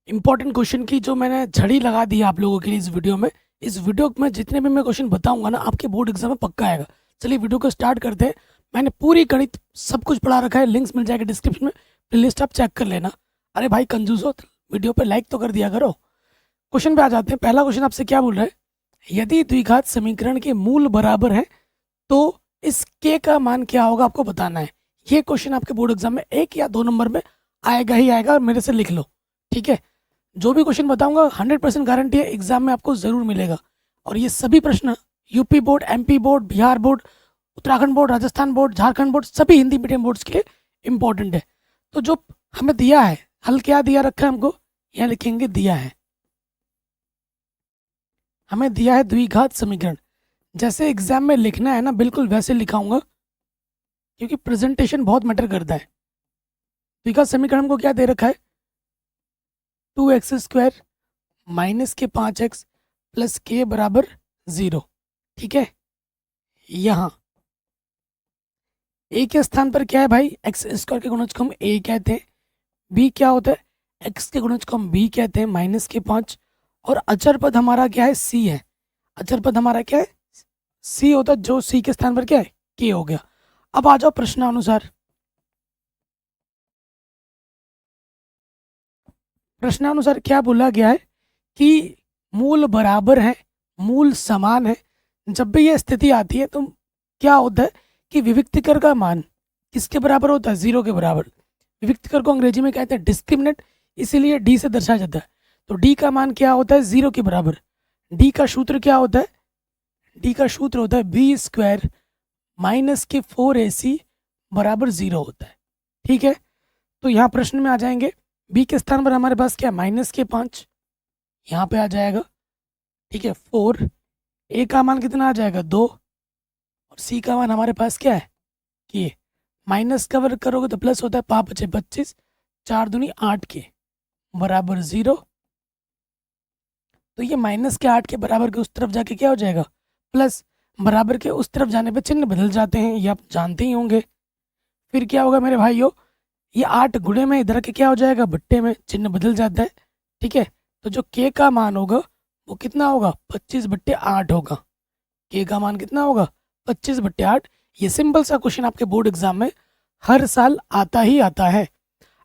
Important question की जो मैंने झड़ी लगा दी है आप लोगों के लिए इस वीडियो में। इस वीडियो में जितने भी मैं क्वेश्चन बताऊंगा ना, आपके बोर्ड एग्जाम में पक्का आएगा। चलिए वीडियो को स्टार्ट करते हैं। मैंने पूरी गणित सब कुछ पढ़ा रखा है, लिंक्स मिल जाएगा डिस्क्रिप्शन में, प्लेलिस्ट आप चेक कर लेना। अरे भाई कंजूस हो, वीडियो पे लाइक तो कर दिया करो। क्वेश्चन पे आ जाते हैं। पहला क्वेश्चन आपसे क्या बोल रहा है, यदि द्विघात समीकरण के मूल बराबर है तो इस के का मान क्या होगा, आपको बताना है। ये क्वेश्चन आपके बोर्ड एग्जाम में 1 या 2 नंबर में आएगा ही आएगा, और मेरे से लिख लो, ठीक है। जो भी क्वेश्चन बताऊंगा 100% गारंटी है एग्जाम में आपको जरूर मिलेगा। और ये सभी प्रश्न UP board, MP board, Bihar board, Uttarakhand board, Rajasthan board, Jharkhand board, सभी हिंदी मीडियम बोर्ड्स के लिए इंपॉर्टेंट है। तो जो हमें दिया है, हल क्या दिया रखा है हमको, यहाँ लिखेंगे दिया है, हमें दिया है द्विघात समीकरण। जैसे एग्जाम में लिखना है ना, बिल्कुल वैसे लिखाऊंगा, क्योंकि प्रेजेंटेशन बहुत मैटर करता है। द्विघात समीकरण हमको क्या दे रखा है, 2x² माइनस के 5x प्लस के बराबर 0, ठीक है। यहाँ ए के स्थान पर क्या है भाई, x² के गुणज को हम a कहते हैं, b क्या होता है, x के गुणज को हम b कहते हैं, -5। और अचर पद हमारा क्या है, c है। अचर पद हमारा क्या है, c होता है, जो c के स्थान पर क्या है, k हो गया। अब आ जाओ प्रश्नानुसार। प्रश्नानुसार क्या बोला गया है कि मूल बराबर है, मूल समान है। जब भी ये स्थिति आती है तो क्या होता है कि विविक्तिकर का मान किसके बराबर होता है, 0 के बराबर। विविक्तिकर को अंग्रेजी में कहते हैं डिस्क्रिमिनेंट, इसीलिए डी से दर्शाया जाता है। तो डी का मान क्या होता है, 0 के बराबर। डी का सूत्र क्या होता है, डी का सूत्र होता है b² माइनस के 4ac बराबर 0 होता है, ठीक है। तो यहाँ प्रश्न में आ जाएंगे, बी के स्थान पर हमारे पास क्या है, -5, यहाँ पे आ जाएगा, ठीक है। 4, ए का मान कितना आ जाएगा, 2, और सी का मान हमारे पास क्या है, कि माइनस का वर्ग करोगे तो प्लस होता है, 5 × 25, 4 दूनी 8 के बराबर 0। तो ये -8 के बराबर के उस तरफ जाके क्या हो जाएगा, प्लस। बराबर के उस तरफ जाने पे चिन्ह बदल जाते हैं, ये आप जानते ही होंगे। फिर क्या होगा मेरे भाइयों, ये 8 गुणे में इधर के क्या हो जाएगा, बट्टे में चिन्ह बदल जाता है, ठीक है। तो जो के का मान होगा वो कितना होगा, 25/8 होगा। के का मान कितना होगा, 25/8। ये सिंपल सा क्वेश्चन आपके बोर्ड एग्जाम में हर साल आता ही आता है।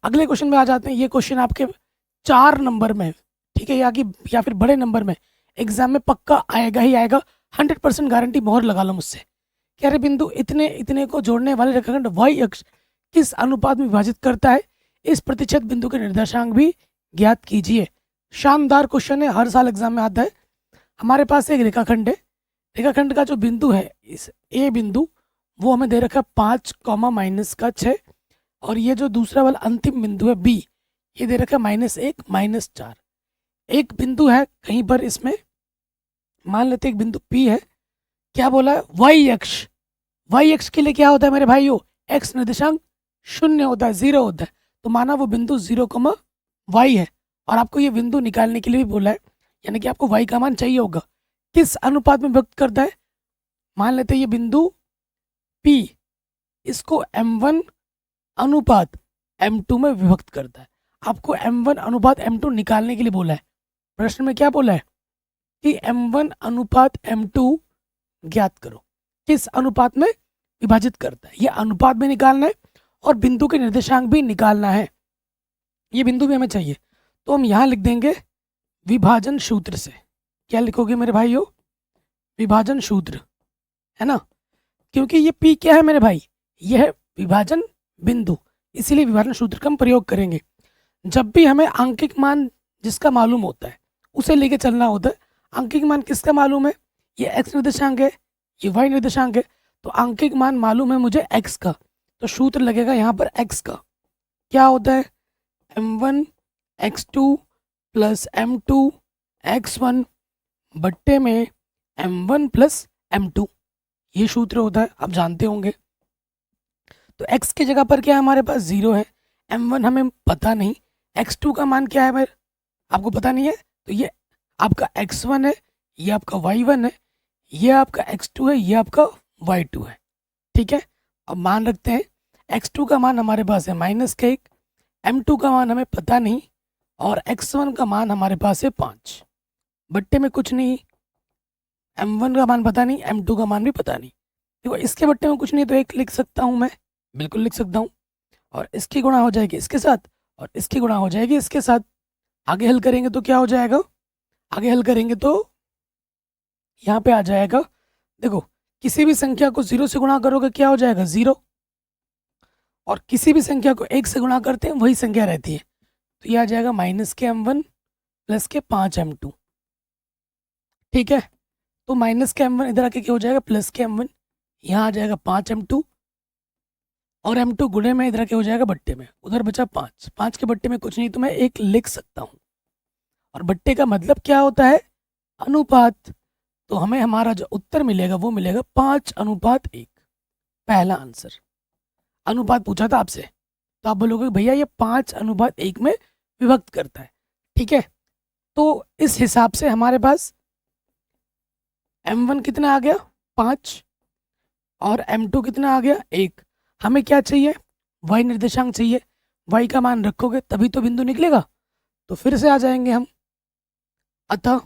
अगले क्वेश्चन में आ जाते हैं। ये क्वेश्चन आपके 4 नंबर में, ठीक है, या फिर बड़े नंबर में एग्जाम में पक्का आएगा ही आएगा, 100% गारंटी, मोहर लगा लो मुझसे। कह रहे बिंदु इतने इतने को जोड़ने वाले रेखाखंड वाई अक्ष किस अनुपात में विभाजित करता है, इस प्रतिशत बिंदु के निर्देशांक भी ज्ञात कीजिए। शानदार क्वेश्चन है, हर साल एग्जाम में आता है। हमारे पास एक रेखाखंड है, रेखाखंड का जो बिंदु है, इस ए बिंदु, वो हमें दे रखा है 5, -6। और ये जो दूसरा वाला अंतिम बिंदु है बी, ये दे रखा है -1, -4। एक बिंदु है कहीं पर इसमें, मान लेते एक बिंदु पी है। क्या बोला है, वाई अक्ष। वाई अक्ष के लिए क्या होता है मेरे भाइयों, एक्स निर्देशांक 0 होता है, 0 होता है। तो माना वो बिंदु 0, वाई है, और आपको ये बिंदु निकालने के लिए भी बोला है, यानी कि आपको वाई का मान चाहिए होगा। किस अनुपात में व्यक्त करता है, मान लेते हैं ये बिंदु P, इसको m1 अनुपात m2 में विभक्त करता है। आपको m1 अनुपात m2 निकालने के लिए बोला है। प्रश्न में क्या बोला है कि m1 अनुपात m2 ज्ञात करो, किस अनुपात में विभाजित करता है। ये अनुपात भी निकालना है और बिंदु के निर्देशांक भी निकालना है। ये बिंदु भी हमें चाहिए, तो हम यहाँ लिख देंगे विभाजन सूत्र से। क्या लिखोगे मेरे भाइयों, विभाजन सूत्र, है ना। क्योंकि ये P क्या है मेरे भाई, यह है विभाजन बिंदु, इसीलिए विभाजन सूत्र का हम प्रयोग करेंगे। जब भी हमें आंकिक मान जिसका मालूम होता है उसे लेके चलना होता है। आंकिक मान किसका मालूम है, ये x निर्देशांक है, ये y निर्देशांक है। तो आंकिक मान मालूम है मुझे x का, तो सूत्र लगेगा यहाँ पर x का। क्या होता है, m1 x2 plus m2 x1 बट्टे में m1 प्लस m2, ये सूत्र होता है, आप जानते होंगे। तो x की जगह पर क्या है, हमारे पास 0 है, m1 हमें पता नहीं, x2 का मान क्या है मेरे, आपको पता नहीं है। तो ये आपका x1 है, ये आपका y1 है, ये आपका x2 है, ये आपका y2 है, ठीक है। अब मान रखते हैं x2 का मान हमारे पास है -1, m2 का मान हमें पता नहीं, और x1 का मान हमारे पास है 5। बट्टे में कुछ नहीं, m1 का मान पता नहीं, m2 का मान भी पता नहीं। देखो इसके बट्टे में कुछ नहीं तो एक लिख सकता हूँ मैं, बिल्कुल लिख सकता हूँ। और इसकी गुणा हो जाएगी इसके साथ, और इसकी गुणा हो जाएगी इसके साथ। आगे हल करेंगे तो क्या हो जाएगा, आगे हल करेंगे तो यहाँ पे आ जाएगा, देखो किसी भी संख्या को 0 से गुणा करोगे क्या हो जाएगा 0, और किसी भी संख्या को 1 से गुणा करते हैं वही संख्या रहती है। तो ये आ जाएगा माइनस के m1 प्लस के 5m2। ठीक है, तो माइनस के m1 इधर आके क्या हो जाएगा प्लस के m1, यहाँ आ जाएगा 5m2, और m2 गुणे में इधर आके हो जाएगा बट्टे में, उधर बचा 5। 5 के बट्टे में कुछ नहीं तो मैं 1 लिख सकता हूँ। और बट्टे का मतलब क्या होता है, अनुपात। तो हमें हमारा जो उत्तर मिलेगा वो मिलेगा 5:1। पहला आंसर। अनुपात पूछा था आपसे तो आप बोलोगे भैया ये 5:1 में विभक्त करता है। ठीक है, तो इस हिसाब से हमारे पास m1 कितना आ गया 5, और m2 कितना आ गया 1। हमें क्या चाहिए, y निर्देशांक चाहिए। y का मान रखोगे तभी तो बिंदु निकलेगा। तो फिर से आ जाएंगे हम, अतः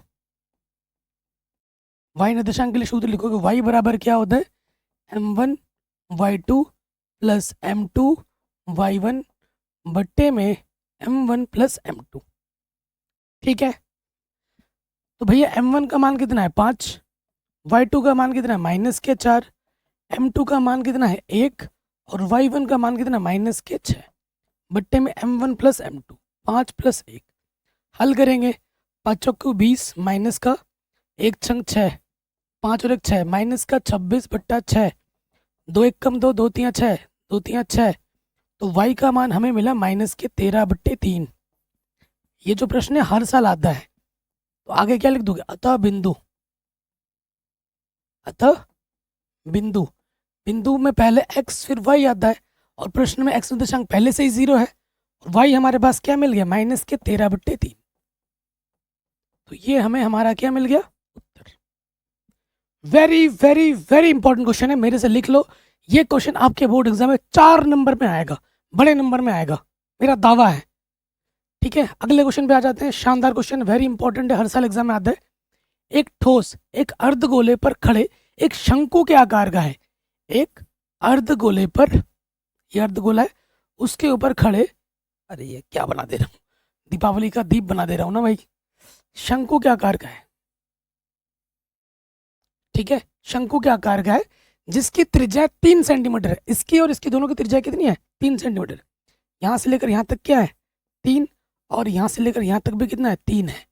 y निर्देशांक के लिए सूत्र लिखोगे, y बराबर क्या होता है m1 y2 plus m2 y1 बट्टे में m1 प्लस m2। ठीक है, तो भैया m1 का मान कितना है 5, y2 का मान कितना है माइनस के 4, m2 का मान कितना है 1, और y1 का मान कितना माइनस के 6 बट्टे में m1 प्लस m2, 5 प्लस 1। हल करेंगे, 5 चौको 20 माइनस का 1 छंग 6, 5 और 1 6, माइनस का 26 बट्टा 6, 2 1 कम 2, 2 3 6, 2 3 6। तो y का मान हमें मिला माइनस के 13 बट्टे 3। ये जो प्रश्न है हर साल आता है। तो आगे क्या लिख दोगे, अतः बिंदु, अतः बिंदु, बिंदु में पहले x फिर y आता है, और प्रश्न में x निर्देशांक पहले से ही 0 है, और y हमारे पास क्या मिल गया माइनस के 13 बट्टे 3। तो ये हमें हमारा क्या मिल गया उत्तर। Very very very important question है, मेरे से लिख लो। ये क्वेश्चन आपके बोर्ड एग्जाम में 4 नंबर में आएगा, बड़े नंबर में आएगा, मेरा दावा है। ठीक है, अगले क्वेश्चन पे आ जाते हैं। शानदार क्वेश्चन, वेरी इंपॉर्टेंट है, हर साल एग्जाम में आता है। एक ठोस एक अर्धगोले पर खड़े एक शंकु के आकार का है, एक अर्धगोले पर, ये अर्धगोला है, उसके ऊपर खड़े, अरे ये क्या बना दे रहा हूँ, दीपावली का दीप बना दे रहा हूँ ना भाई। शंकु के आकार का है, ठीक है, शंकु के आकार का है, जिसकी त्रिज्या 3 सेंटीमीटर है। इसकी और इसकी दोनों की त्रिज्या कितनी है 3 सेंटीमीटर। यहाँ से लेकर यहाँ तक क्या है 3, और यहाँ से लेकर यहाँ तक भी कितना है 3 है।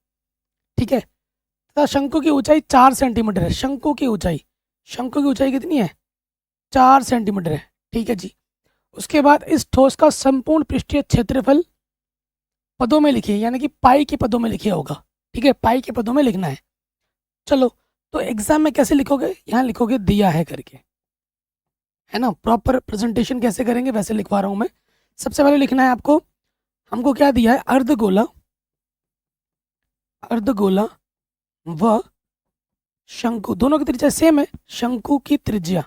ठीक है, तथा शंकु की ऊंचाई 4 सेंटीमीटर है। शंकु की ऊंचाई, शंकु की ऊंचाई कितनी है 4 सेंटीमीटर है। ठीक है जी, उसके बाद इस ठोस का संपूर्ण पृष्ठीय क्षेत्रफल पदों में लिखिए, यानी कि पाई के पदों में लिखिए होगा। ठीक है, पाई के पदों में लिखना है। चलो, तो एग्जाम में कैसे लिखोगे, यहाँ लिखोगे दिया है करके, है ना। प्रॉपर प्रेजेंटेशन कैसे करेंगे वैसे लिखवा रहा हूँ मैं। सबसे पहले लिखना है आपको, हमको क्या दिया है अर्धगोला, अर्धगोला व शंकु दोनों की त्रिज्या सेम है। शंकु की त्रिज्या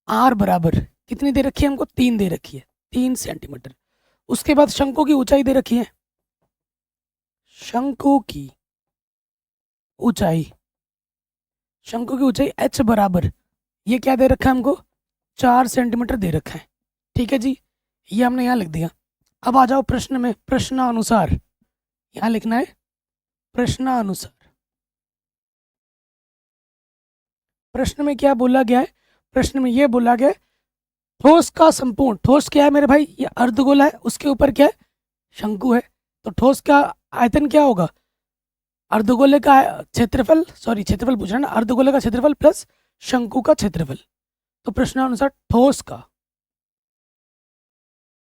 r बराबर कितनी दे रखी है हमको 3 दे रखी है, 3 सेंटीमीटर। उसके बाद शंकु की ऊंचाई दे रखी है, शंकु की ऊंचाई, शंकु की ऊंचाई h बराबर, ये क्या दे रखा है हमको 4 सेंटीमीटर दे रखा है। ठीक है जी, ये हमने यहाँ लिख दिया। अब आ जाओ प्रश्न में, प्रश्नानुसार यहाँ लिखना है प्रश्नानुसार। प्रश्न में क्या बोला गया है, प्रश्न में ये बोला गया है ठोस का संपूर्ण, ठोस क्या है मेरे भाई ये अर्धगोला है, उसके ऊपर क्या है शंकु है, तो ठोस का आयतन क्या होगा अर्धगोले का क्षेत्रफल, सॉरी क्षेत्रफल पूछ रहा है ना, अर्धगोले का क्षेत्रफल प्लस शंकु का क्षेत्रफल। तो प्रश्नानुसार ठोस का,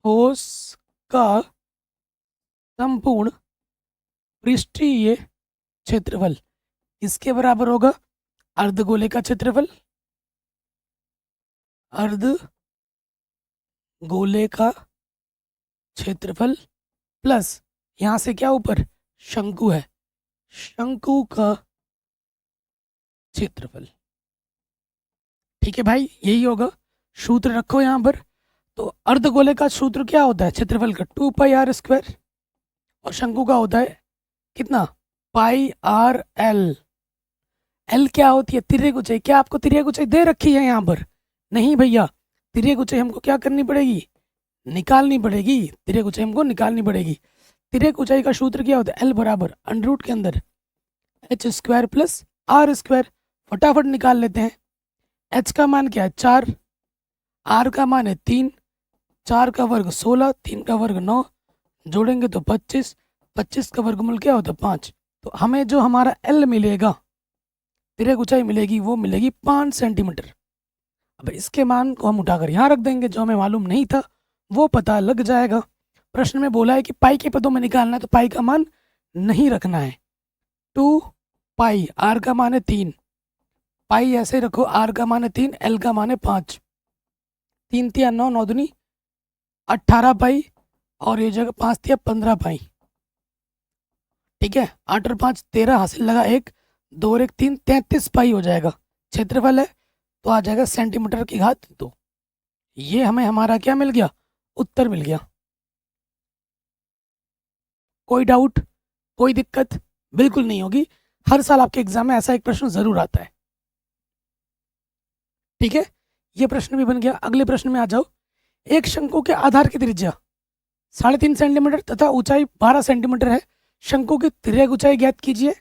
ठोस का संपूर्ण पृष्ठीय क्षेत्रफल इसके बराबर होगा अर्धगोले का क्षेत्रफल, अर्धगोले का क्षेत्रफल प्लस यहाँ से क्या ऊपर शंकु है, शंकु का क्षेत्रफल। ठीक है भाई, यही होगा, सूत्र रखो यहाँ पर। तो अर्धगोले का सूत्र क्या होता है क्षेत्रफल का? 2 पाई r स्क्वायर। और शंकु का होता है कितना? πr/l। एल क्या होती है? तिर्यक ऊंचाई। क्या आपको तिर्यक ऊंचाई दे रखी है यहाँ पर? नहीं भैया, तिर्यक ऊंचाई हमको क्या करनी पड़ेगी? निकालनी पड़ेगी। तिर्यक ऊंचाई हमको निकालनी पड़ेगी। तिर्यक ऊंचाई का सूत्र क्या होता है? एल बराबर अंडर रूट के अंदर h² प्लस r²। फटाफट निकाल लेते हैं। h का मान क्या है? 4। r का मान है 3। 4 का वर्ग 16, 3 का वर्ग 9, जोड़ेंगे तो 25। 25 का वर्गमूल क्या होता है? 5। तो हमें जो हमारा एल मिलेगा, तिर्यक ऊंचाई मिलेगी, वो मिलेगी 5 सेंटीमीटर। अब इसके मान को हम उठाकर यहाँ रख देंगे। जो हमें मालूम नहीं था वो पता लग जाएगा। प्रश्न में बोला है कि पाई के पदों में निकालना है, तो पाई का मान नहीं रखना है। 2 पाई, आर का मान है 3, पाई ऐसे रखो, आर का मान है 3, एल का मान है 5। 3 तिया 9, 9 दूनी 18 पाई, और ये जगह 5 तिया 15 पाई। ठीक है, 8 और 5 13, हासिल लगा 1, 2 और 1 3, 33 पाई हो जाएगा। क्षेत्रफल है तो आ जाएगा सेंटीमीटर की घात 2। ये हमें हमारा क्या मिल गया? उत्तर मिल गया। कोई डाउट, कोई दिक्कत? बिल्कुल नहीं होगी। हर साल आपके एग्जाम में ऐसा एक प्रश्न जरूर आता है। ठीक है, ये प्रश्न भी बन गया। अगले प्रश्न में आ जाओ। एक शंकु के आधार की त्रिज्या 3.5 सेंटीमीटर तथा ऊंचाई 12 सेंटीमीटर है। शंकु की तिर्यक ऊंचाई ज्ञात कीजिए।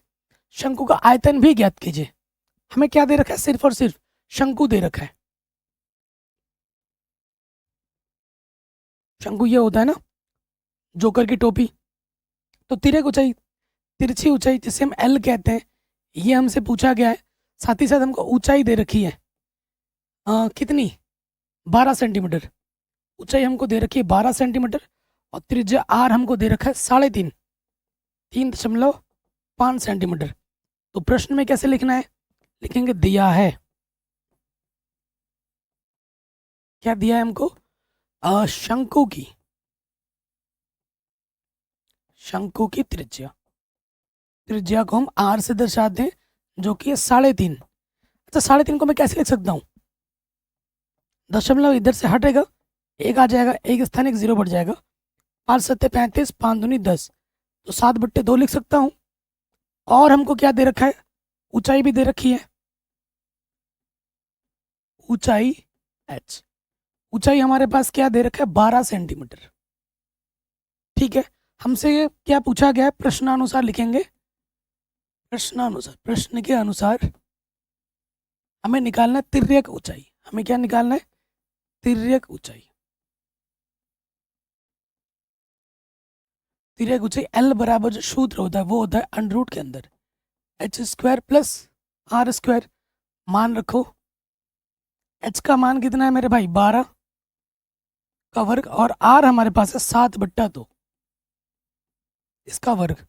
शंकु का आयतन भी ज्ञात कीजिए। हमें क्या दे रखा है? सिर्फ और सिर्फ शंकु दे रखा है। शंकु ये होता है ना, जोकर की टोपी। तो तिर्यक ऊंचाई, तिरछी ऊंचाई जिसे हम एल कहते हैं, ये हमसे पूछा गया है। साथ ही साथ हमको ऊंचाई दे रखी है कितनी? 12 सेंटीमीटर। ऊंचाई हमको दे रखी है 12 सेंटीमीटर, और त्रिज्या आर हमको दे रखा है 3.5, 3.5 सेंटीमीटर। तो प्रश्न में कैसे लिखना है? लिखेंगे दिया है। क्या दिया है हमको? शंकु की, शंकु की त्रिज्या, त्रिज्या को हम आर से दर्शाते हैं, जो कि है 3.5। अच्छा, 3.5 को मैं कैसे लिख सकता हूँ? दशमलव इधर से हटेगा, एक आ जाएगा, एक स्थान एक 0 बढ़ जाएगा। 5 7 35, 5 दूनी 10, तो 7/2 लिख सकता हूँ। और हमको क्या दे रखा है? ऊंचाई भी दे रखी है, ऊंचाई h। ऊंचाई हमारे पास क्या दे रखा है? 12 सेंटीमीटर। ठीक है, हमसे क्या पूछा गया है? प्रश्नानुसार लिखेंगे। प्रश्नानुसार, प्रश्न के अनुसार हमें निकालना है तिर्यक ऊंचाई। हमें क्या निकालना है? तिर्यक ऊंचाई। तिर्यक ऊंचाई एल बराबर जो सूत्र होता है वो होता है अंडर रूट के अंदर h² प्लस r²। मान रखो, h का मान कितना है मेरे भाई? 12 का वर्ग, और r हमारे पास है 7/2, इसका वर्ग।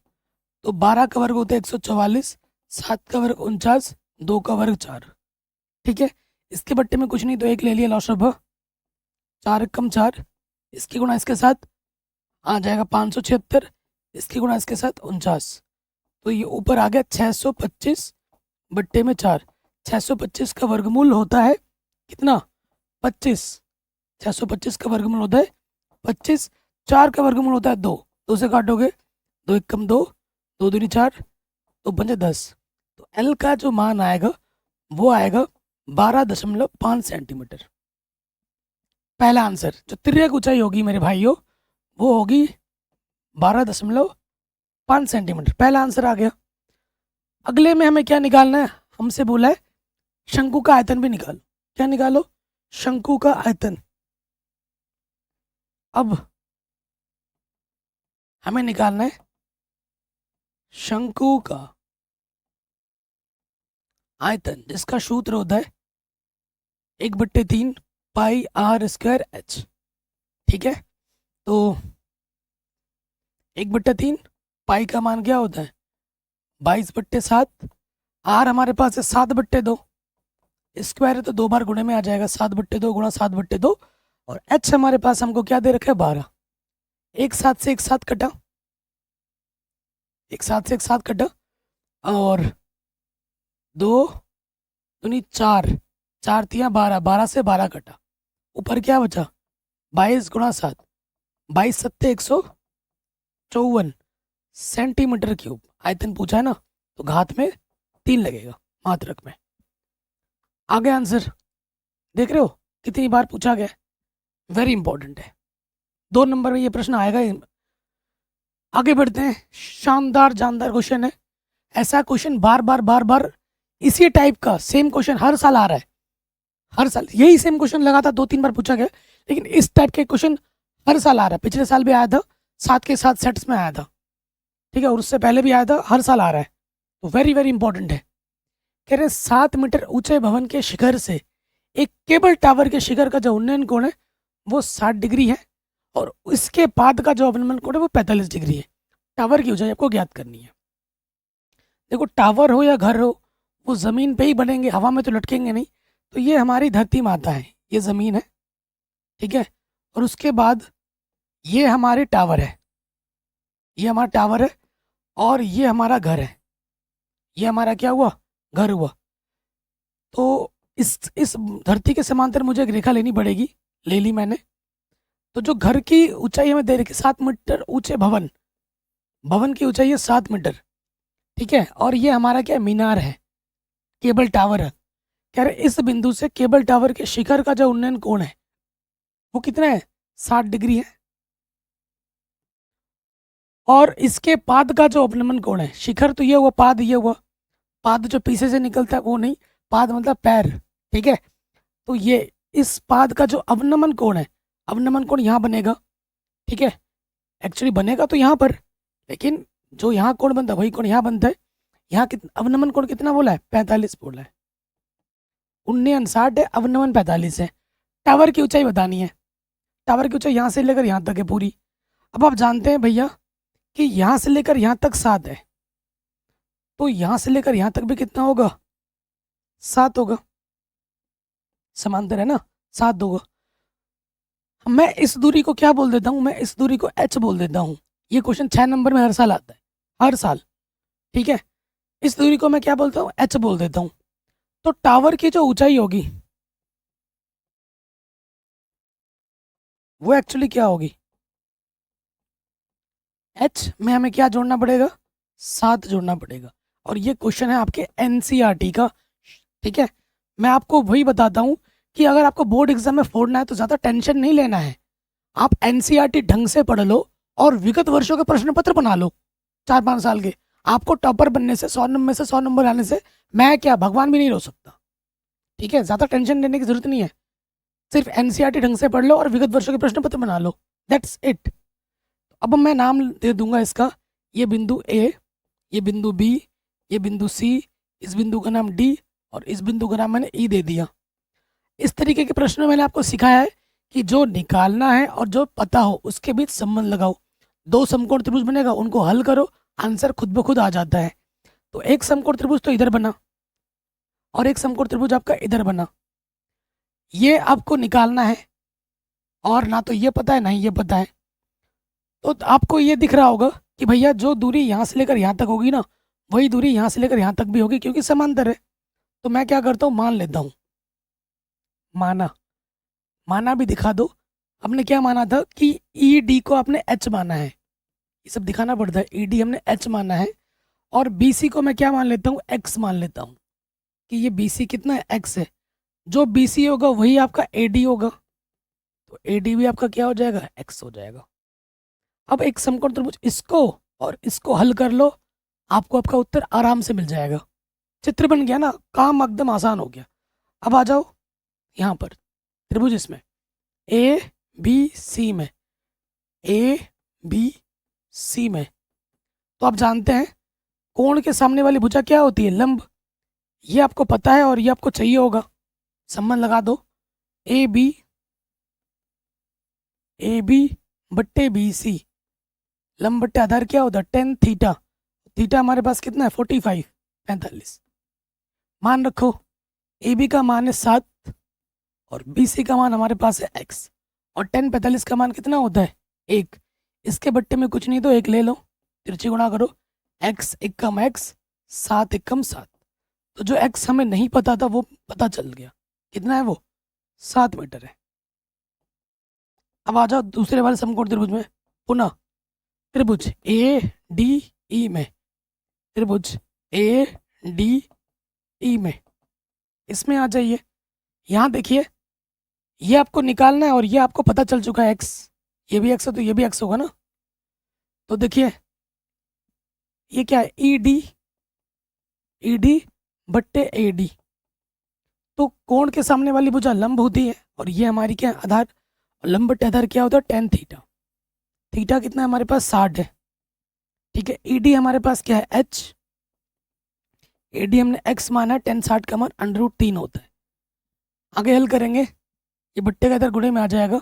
तो 12 का वर्ग होता है 144, 7 का वर्ग 49, 2 का वर्ग 4। ठीक है, इसके बट्टे में कुछ नहीं तो एक ले लिया लॉशभ, 4 कम 4, इसकी गुणा इसके साथ आ जाएगा 576, इसकी गुणा इसके साथ 49। तो ये ऊपर आ गया 625/4। 625 का वर्गमूल होता है कितना? 25। 625 का वर्गमूल होता है 25। 4 का वर्गमूल होता है 2, 2 से काटोगे 2 1 कम 2, 2 दूनी 4, 2 पंजे 10। तो एल का जो मान आएगा वो आएगा 12.5 सेंटीमीटर। पहला आंसर। जो तिर्यक ऊंचाई होगी मेरे भाइयों वो होगी 12.5 सेंटीमीटर। पहला आंसर आ गया। अगले में हमें क्या निकालना है? हमसे बोला है शंकु का आयतन भी निकालो। क्या निकालो? शंकु का आयतन। अब हमें निकालना है शंकु का आयतन, जिसका सूत्र होता है 1/3 पाई r² h। ठीक है, तो 1/3 पाई का मान क्या होता है? 22/7। आर हमारे पास है 7/2, स्क्वायर है तो 2 बार गुणे में आ जाएगा, 7/2 गुणा 7/2। और h हमारे पास हमको क्या दे रखा है? 12। एक साथ से एक साथ कटा, एक साथ से एक साथ कटा, और 2 दूनी 4, 4 तिया 12, 12 से 12 कटा, ऊपर क्या बचा? 22 × 7, 22×7 = 154 सेंटीमीटर क्यूब आयतन पूछा है ना, तो घात में 3 लगेगा मात्रक में। आगे आंसर देख रहे हो कितनी बार पूछा गया, वेरी इंपॉर्टेंट है। 2 नंबर में ये प्रश्न आएगा ही। आगे बढ़ते हैं, शानदार जानदार क्वेश्चन है। ऐसा क्वेश्चन बार बार इसी टाइप का सेम क्वेश्चन हर साल आ रहा है, हर साल यही सेम क्वेश्चन लगातार 2-3 बार पूछा गया, लेकिन इस टाइप के क्वेश्चन हर साल आ रहा है। पिछले साल भी आया था, 7 के 7 सेट्स में आया था, ठीक है, और उससे पहले भी आया था, हर साल आ रहा है, तो वेरी वेरी इंपॉर्टेंट है। कह रहे 7 मीटर ऊंचे भवन के शिखर से एक केबल टावर के शिखर का जो उन्नयन कोण है वो 60 डिग्री है, और इसके बाद का जो अवनमन कोण है वो 45 डिग्री है। टावर की ऊंचाई आपको ज्ञात करनी है। देखो टावर हो या घर हो, वो ज़मीन पे ही बनेंगे, हवा में तो लटकेंगे नहीं। तो ये हमारी धरती माता है, ये ज़मीन है, ठीक है, और उसके बाद ये हमारे टावर है, ये हमारा टावर है, और ये हमारा घर है, ये हमारा क्या हुआ, घर हुआ। तो इस धरती के समांतर मुझे एक रेखा लेनी पड़ेगी, ले ली मैंने। तो जो घर की ऊंचाई हमें दे रखी 7 मीटर ऊंचे भवन, भवन की ऊंचाई है 7 मीटर, ठीक है, और ये हमारा क्या मीनार है, केबल टावर है। कह रहे इस बिंदु से केबल टावर के शिखर का जो उन्नयन कोण है वो कितना है, 60 डिग्री है, और इसके पाद का जो अवनमन कोण है, शिखर तो ये हुआ, पाद ये हुआ, पाद जो पीछे से निकलता है वो नहीं, पाद मतलब पैर, ठीक है। तो ये इस पाद का जो अवनमन कोण है, अवनमन कोण यहाँ बनेगा, ठीक है, एक्चुअली बनेगा तो यहाँ पर, लेकिन जो यहाँ कोण बनता है वही कोण यहाँ बनता है। यहाँ अवनमन कोण कितना बोला है, 45 बोला है। उन्नयन 60 है, अवनमन 45 है। टावर की ऊंचाई बतानी है, टावर की ऊंचाई यहाँ से लेकर यहाँ तक है पूरी। अब आप जानते हैं भैया कि यहाँ से लेकर यहाँ तक 7 है, तो यहाँ से लेकर यहाँ तक भी कितना होगा, 7 होगा, समांतर है ना, 7 होगा। मैं इस दूरी को क्या बोल देता हूँ, मैं इस दूरी को h बोल देता हूँ। ये क्वेश्चन 6 नंबर में हर साल आता है, हर साल, ठीक है। इस दूरी को मैं क्या बोलता हूँ, h बोल देता हूँ। तो टावर की जो ऊंचाई होगी वो एक्चुअली क्या होगी, h में हमें क्या जोड़ना पड़ेगा, 7 जोड़ना पड़ेगा। और ये क्वेश्चन है आपके एनसीईआरटी का, ठीक है। मैं आपको वही बताता हूँ कि अगर आपको बोर्ड एग्जाम में फोड़ना है तो ज़्यादा टेंशन नहीं लेना है, आप एनसीईआरटी ढंग से पढ़ लो और विगत वर्षों के प्रश्न पत्र बना लो, 4-5 साल के। आपको टॉपर बनने से, 100 नंबर में से 100 नंबर आने से मैं क्या, भगवान भी नहीं रोक सकता, ठीक है। ज़्यादा टेंशन लेने की जरूरत नहीं है, सिर्फ एनसीईआरटी ढंग से पढ़ लो और विगत वर्षों के प्रश्न पत्र बना लो, दैट्स इट। अब मैं नाम दे दूंगा इसका, ये बिंदु ए, ये बिंदु बी, ये बिंदु सी, इस बिंदु का नाम डी, और इस बिंदु का नाम मैंने ई दे दिया। इस तरीके के प्रश्न में मैंने आपको सिखाया है कि जो निकालना है और जो पता हो उसके बीच संबंध लगाओ। 2 समकोण त्रिभुज बनेगा, उनको हल करो, आंसर खुद ब खुद आ जाता है। तो एक समकोण त्रिभुज तो इधर बना और एक समकोण त्रिभुज आपका इधर बना, ये आपको निकालना है, और ना तो ये पता है ना ही ये पता है। तो आपको ये दिख रहा होगा कि भैया जो दूरी यहाँ से लेकर यहाँ तक होगी ना, वही दूरी यहाँ से लेकर यहाँ तक भी होगी, क्योंकि समांतर है। तो मैं क्या करता हूँ, मान लेता हूँ, माना, माना भी दिखा दो। हमने क्या माना था कि ई डी को आपने एच माना है, ये सब दिखाना पड़ता है। ई डी हमने एच माना है, और बी सी को मैं क्या मान लेता हूँ, एक्स मान लेता हूँ, कि ये बी सी कितना है, एक्स है। जो बी सी होगा वही आपका ए डी होगा, तो ए डी भी आपका क्या हो जाएगा, एक्स हो जाएगा। अब एक समकोण त्रिभुज इसको और इसको हल कर लो, आपको आपका उत्तर आराम से मिल जाएगा। चित्र बन गया ना, काम एकदम आसान हो गया। अब आ जाओ यहाँ पर त्रिभुज, इसमें ए बी सी में, ए बी सी में, तो आप जानते हैं कोण के सामने वाली भुजा क्या होती है, लंब। ये आपको पता है और ये आपको चाहिए होगा, संबंध लगा दो, ए बी बट्टे बी सी, लंब बट्टे आधार क्या होता है, टेन थीटा। थीटा हमारे पास कितना है, 45 मान रखो। ए बी का मान है 7 और बी सी का मान हमारे पास है x, और 10 45 का मान कितना होता है, 1। इसके बट्टे में कुछ नहीं तो 1 ले लो, तिरछी गुणा करो, x 1 कम x, 7 1 कम 7। तो जो x हमें नहीं पता था वो पता चल गया, कितना है वो, 7 मीटर है। अब आ जाओ दूसरे वाले समकोण त्रिभुज में। पुनः त्रिभुज ए डी ई में, त्रिभुज ए डी ई में, इसमें आ जाइए। यहाँ देखिए, ये आपको निकालना है और ये आपको पता चल चुका है एक्स, ये भी एक्स है तो ये भी एक्स होगा ना। तो देखिए ये क्या है, ई डी बट्टे ए डी। तो कोण के सामने वाली भुजा लंब होती है और ये हमारी क्या है, आधार। लंब बट्टे आधार क्या होता है, टेन थीटा। थीटा कितना है हमारे पास, 60 है। ठीक है, ई डी हमारे पास क्या है, एच। ए डी हमने एक्स माना है, 10 60 का मान √3 होता है। आगे हल करेंगे, ये बट्टे का इधर गुणे में आ जाएगा,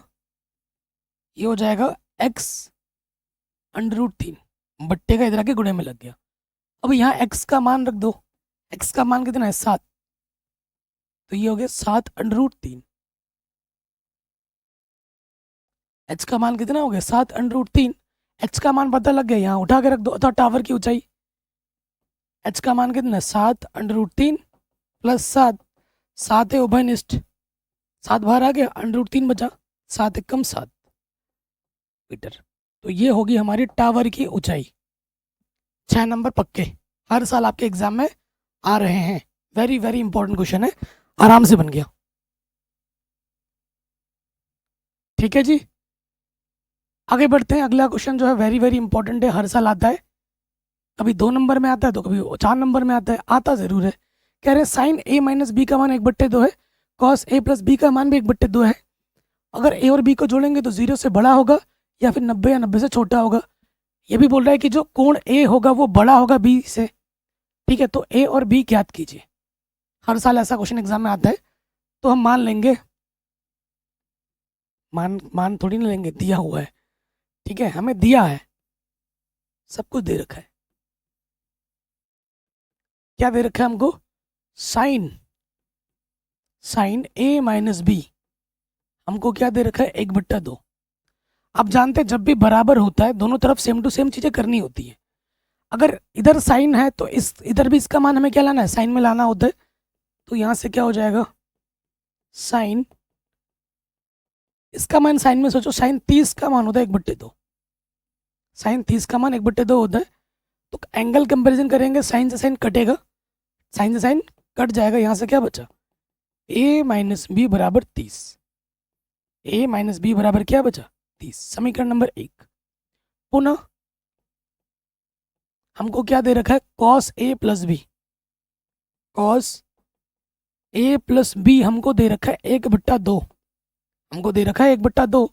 ये हो जाएगा एक्स √3, बट्टे का इधर आके गुणे में लग गया। अब यहाँ एक्स का मान रख दो, एक्स का मान कितना है, 7, तो ये हो गया 7 √3। एच का मान कितना हो गया, 7 √3। एच का मान पता लग गया, यहाँ उठा के रख दो, अथवा टावर की ऊंचाई। एच का मान कितना है, 7 √3 प्लस 7, 7 है उभयनिष्ठ, 7 बाहर आ गया, √3 बचा, 7 एकम 7 मीटर। तो ये होगी हमारी टावर की ऊंचाई। 6 नंबर पक्के हर साल आपके एग्जाम में आ रहे हैं, वेरी वेरी इंपॉर्टेंट क्वेश्चन है, आराम से बन गया। ठीक है जी, आगे बढ़ते हैं। अगला क्वेश्चन जो है वेरी वेरी इंपॉर्टेंट है, हर साल आता है, कभी 2 नंबर में आता है तो कभी 4 नंबर में आता है, आता जरूर है। कह रहे साइन a माइनस बी का मान 1/2 है, कॉस a प्लस बी का मान भी 1/2 है। अगर a और b को जोड़ेंगे तो 0 से बड़ा होगा या फिर 90 या 90 से छोटा होगा। ये भी बोल रहा है कि जो कोण a होगा वो बड़ा होगा b से। ठीक है, तो a और b ज्ञात कीजिए। हर साल ऐसा क्वेश्चन एग्जाम में आता है, तो हम मान लेंगे, मान थोड़ी ना लेंगे, दिया हुआ है। ठीक है, हमें दिया है, सब कुछ दे रखा है। क्या दे रखा है हमको, साइन a माइनस बी हमको क्या दे रखा है, 1/2। आप जानते हैं जब भी बराबर होता है दोनों तरफ सेम टू सेम चीजें करनी होती है। अगर इधर साइन है तो इस इधर भी इसका मान हमें क्या लाना है, साइन में लाना होता है। तो यहाँ से क्या हो जाएगा, साइन, इसका मान साइन में सोचो, साइन 30 का मान होता है 1/2, साइन 30 का मान 1/2 होता है। तो एंगल कंपैरिजन करेंगे, साइन से साइन कटेगा, साइन से साइन कट जाएगा, यहाँ से क्या बचा, a माइनस बी बराबर 30, a माइनस बी बराबर क्या बचा, 30। समीकरण नंबर 1। पुनः हमको क्या दे रखा है, cos a plus b, cos a plus b हमको दे रखा है 1/2, हमको दे रखा है 1/2।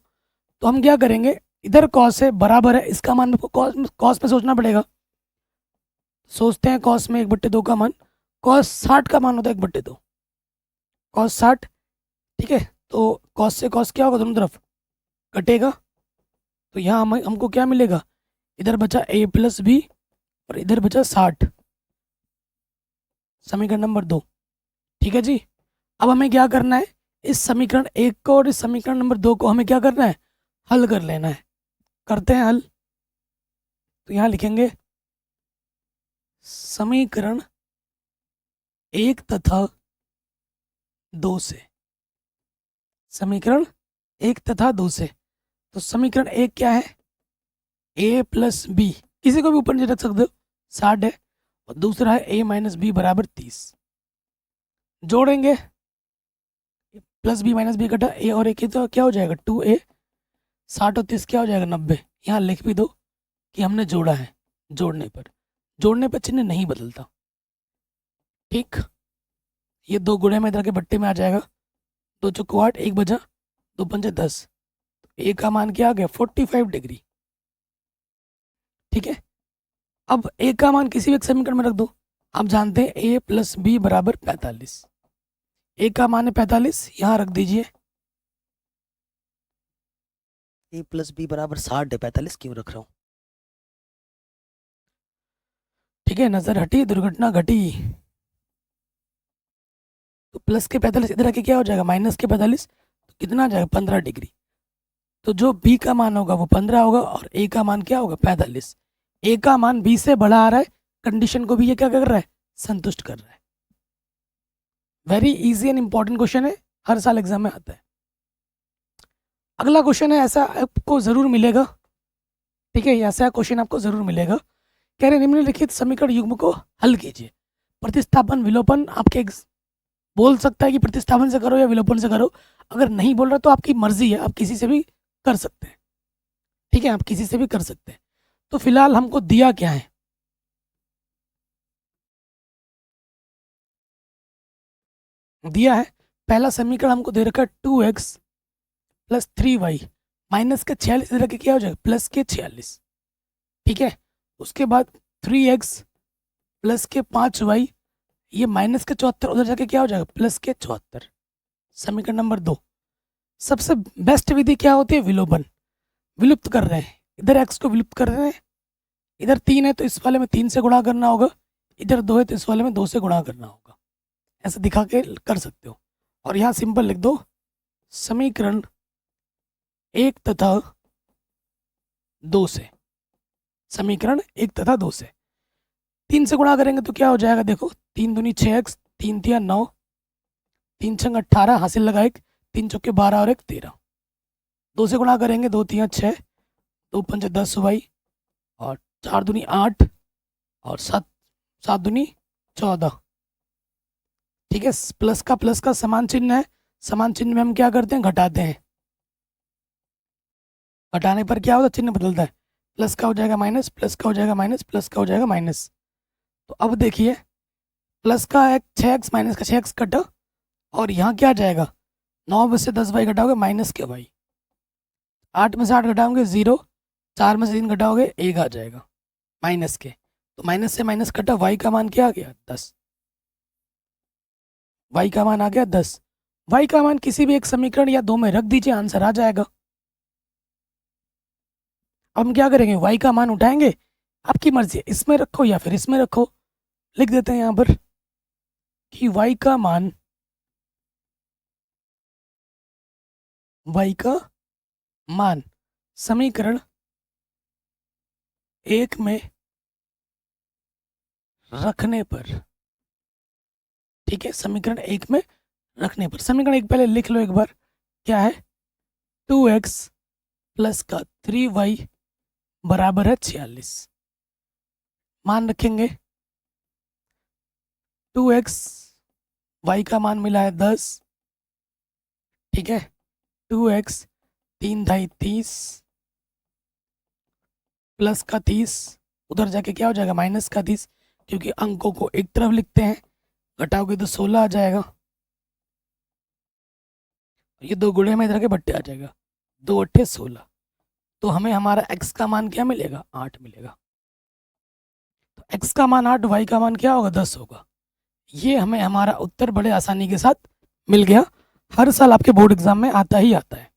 तो हम क्या करेंगे, इधर कॉस है बराबर है, इसका मान कॉस में सोचना पड़ेगा। सोचते हैं कॉस में 1/2 का मान, कॉस 60 का मान होता है 1/2, कॉस 60। ठीक है, तो कॉस से कॉस क्या होगा, दोनों तरफ कटेगा। तो यहाँ हमको क्या मिलेगा, इधर बचा a प्लस बी और इधर बचा 60, समीकरण नंबर 2। ठीक है जी, अब हमें क्या करना है, इस समीकरण 1 को और इस समीकरण नंबर 2 को हमें क्या करना है, हल कर लेना है। करते हैं हल। तो यहाँ लिखेंगे समीकरण 1 तथा 2 से, समीकरण 1 तथा 2 से। तो समीकरण 1 क्या है, a प्लस बी, किसी को भी ऊपर नीचे रख सकते हो, 60 है, और दूसरा है a माइनस बी बराबर 30। जोड़ेंगे, प्लस बी माइनस बी कटा a और a की, तो क्या हो जाएगा 2a, 60 और 30 क्या हो जाएगा 90। यहाँ लिख भी दो कि हमने जोड़ा है, जोड़ने पर चिन्ह नहीं बदलता। ठीक, ये 2 गुणे में इधर के बट्टे में आ जाएगा, 2 चौको 8, 1 बजा, 2 पंजे 10, a का मान क्या आ गया, 45 डिग्री। ठीक है, अब a का मान किसी भी एक समीकरण में रख दो। आप जानते हैं a प्लस बी बराबर 45, a का मान है 45, यहाँ रख दीजिए। a प्लस बी बराबर 60 है, 45 क्यों रख रहा हूँ। ठीक है, नजर हटी दुर्घटना घटी। तो प्लस के 45 इधर आके क्या हो जाएगा, माइनस के 45, तो कितना आ जाएगा 15 डिग्री। तो जो b का मान होगा वो 15 होगा और a का मान क्या होगा 45। a का मान b से बड़ा आ रहा है, कंडीशन को भी ये क्या कर रहा है, संतुष्ट कर रहा है। Very easy and important question है, हर साल एग्जाम में आता है। अगला क्वेश्चन है, ऐसा आपको ज़रूर मिलेगा, ठीक है, ऐसा क्वेश्चन आपको ज़रूर मिलेगा। कह रहे निम्नलिखित समीकरण युग्म को हल कीजिए। प्रतिस्थापन विलोपन आपके बोल सकता है कि प्रतिस्थापन से करो या विलोपन से करो। अगर नहीं बोल रहा तो आपकी मर्जी है, आप किसी से भी कर सकते हैं, ठीक है, आप किसी से भी कर सकते हैं। तो फिलहाल हमको दिया क्या है, दिया है पहला समीकरण हमको दे रखा है 2x प्लस 3y माइनस के 46 इधर के क्या हो जाएगा प्लस के 46, ठीक है। उसके बाद 3x प्लस के 5y, ये माइनस के 74 उधर जाके क्या हो जाएगा प्लस के 74। समीकरण नंबर 2। सबसे बेस्ट विधि क्या होती है, विलोपन। विलुप्त कर रहे हैं, इधर x को विलुप्त कर रहे हैं, इधर 3 है तो इस वाले में 3 से गुणा करना होगा, इधर 2 है तो इस वाले में 2 से गुणा करना होगा, ऐसे दिखा के कर सकते हो। और यहाँ सिंपल लिख दो समीकरण 1 तथा 2 से, समीकरण 1 तथा 2 से 3 से गुणा करेंगे तो क्या हो जाएगा, देखो 3 दूनी 6x, 3 तिया 9, 3 छंग 18, हासिल लगा 1, 3 चौके 12 और 1 13। 2 से गुणा करेंगे 2 तिया 6, 2 पंचे 10 y, और 4 दूनी 8, और 7 दूनी 14, ठीक है। प्लस का समान चिन्ह है, समान चिन्ह में हम क्या करते हैं, घटाते हैं। घटाने पर क्या होता है, चिन्ह बदलता है, प्लस का हो जाएगा माइनस, प्लस का हो जाएगा माइनस, प्लस का हो जाएगा माइनस। तो अब देखिए प्लस का एक 6x माइनस का 6x कटा, और यहाँ क्या जाएगा 9 में से 10y घटाओगे माइनस के y, 8 में से 8 घटाओगे 0, 4 में से 3 घटाओगे 1 आ जाएगा माइनस के। तो माइनस से माइनस कटा, y का मान क्या आ गया 10, y का मान आ गया 10। y का मान किसी भी एक समीकरण या दो में रख दीजिए, आंसर आ जाएगा। अब हम क्या करेंगे, y का मान उठाएंगे, आपकी मर्जी है, इसमें रखो या फिर इसमें रखो। लिख देते हैं यहाँ पर कि y का मान, y का मान समीकरण 1 में रखने पर, ठीक है, समीकरण 1 में रखने पर। समीकरण 1 पहले लिख लो एक बार, क्या है 2x प्लस का 3y बराबर है 46। मान रखेंगे 2x, y का मान मिला है 10, ठीक है, 2x 3 ढाई 30 प्लस का 30, उधर जाके क्या हो जाएगा माइनस का 30, क्योंकि अंकों को एक तरफ लिखते हैं, घटाओगे तो 16 आ जाएगा। ये दो गुणे में इधर के बट्टे आ जाएगा, 2 अट्ठे 16। तो हमें हमारा x का मान क्या मिलेगा 8 मिलेगा। तो x का मान 8, y का मान क्या होगा 10 होगा। ये हमें हमारा उत्तर बड़े आसानी के साथ मिल गया। हर साल आपके बोर्ड एग्जाम में आता ही आता है।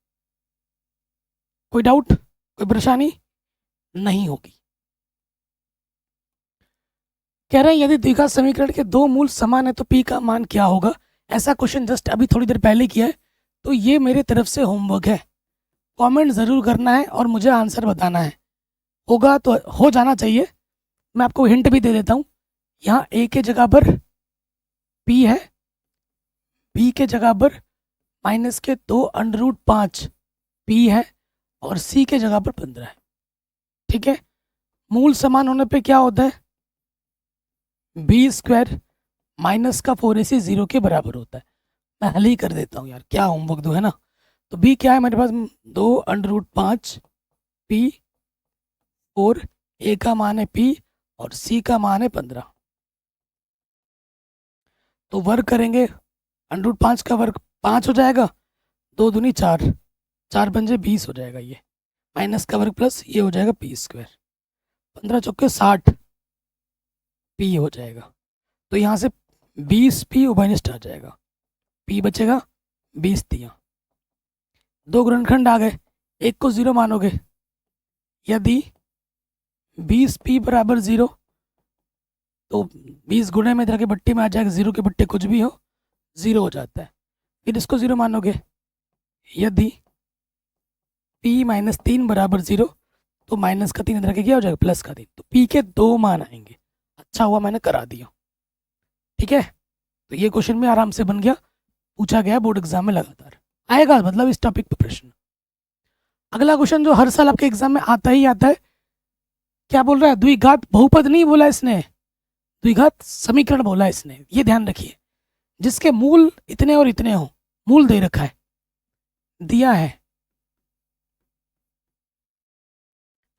कोई डाउट, कोई परेशानी नहीं होगी। कह रहे हैं यदि द्विघात समीकरण के दो मूल समान है तो p का मान क्या होगा। ऐसा क्वेश्चन जस्ट अभी थोड़ी देर पहले किया है, तो ये मेरे तरफ से होमवर्क है। कमेंट ज़रूर करना है और मुझे आंसर बताना है। होगा तो हो जाना चाहिए। मैं आपको हिंट भी दे देता हूँ, यहाँ a के जगह पर p है, b के जगह पर माइनस के 2√5 p है, और c के जगह पर 15 है, ठीक है। मूल समान होने पे क्या होता है, b² माइनस का 4ac 0 के बराबर होता है। मैं हल ही कर देता हूँ यार, क्या होमवर्क दो, है ना। तो b क्या है मेरे पास 2√5 p, और a का मान है p और c का मान है 15। तो वर्ग करेंगे, √5 का वर्ग 5 हो जाएगा, 2 दूनी 4, 4 पंजे 20 हो जाएगा, ये माइनस का वर्ग प्लस ये हो जाएगा p², 15 चौके 60 p हो जाएगा। तो यहाँ से 20p उभयनिष्ठ आ जाएगा, p बचेगा 20 दिया। दो गुणनखंड आ गए, एक को 0 मानोगे, यदि 20p बराबर 0 तो 20 गुणे में इधर के बट्टे में आ जाएगा, 0 के बट्टे कुछ भी हो 0 हो जाता है। फिर इसको 0 मानोगे, यदि p माइनस 3 बराबर 0 तो माइनस का 3 इधर के क्या हो जाएगा प्लस का 3। तो p के 2 मान आएंगे। अच्छा हुआ मैंने करा दिया, ठीक है। तो ये क्वेश्चन में आराम से बन गया, पूछा गया बोर्ड एग्जाम में लगातार आएगा, मतलब इस टॉपिक पर प्रश्न। अगला क्वेश्चन जो हर साल आपके एग्जाम में आता ही आता है, क्या बोल रहा है? द्विघात बहुपद नहीं बोला इसने, द्विघात समीकरण बोला है इसने। ये ध्यान रखिए, जिसके मूल इतने और इतने हो, मूल दे रखा है, दिया है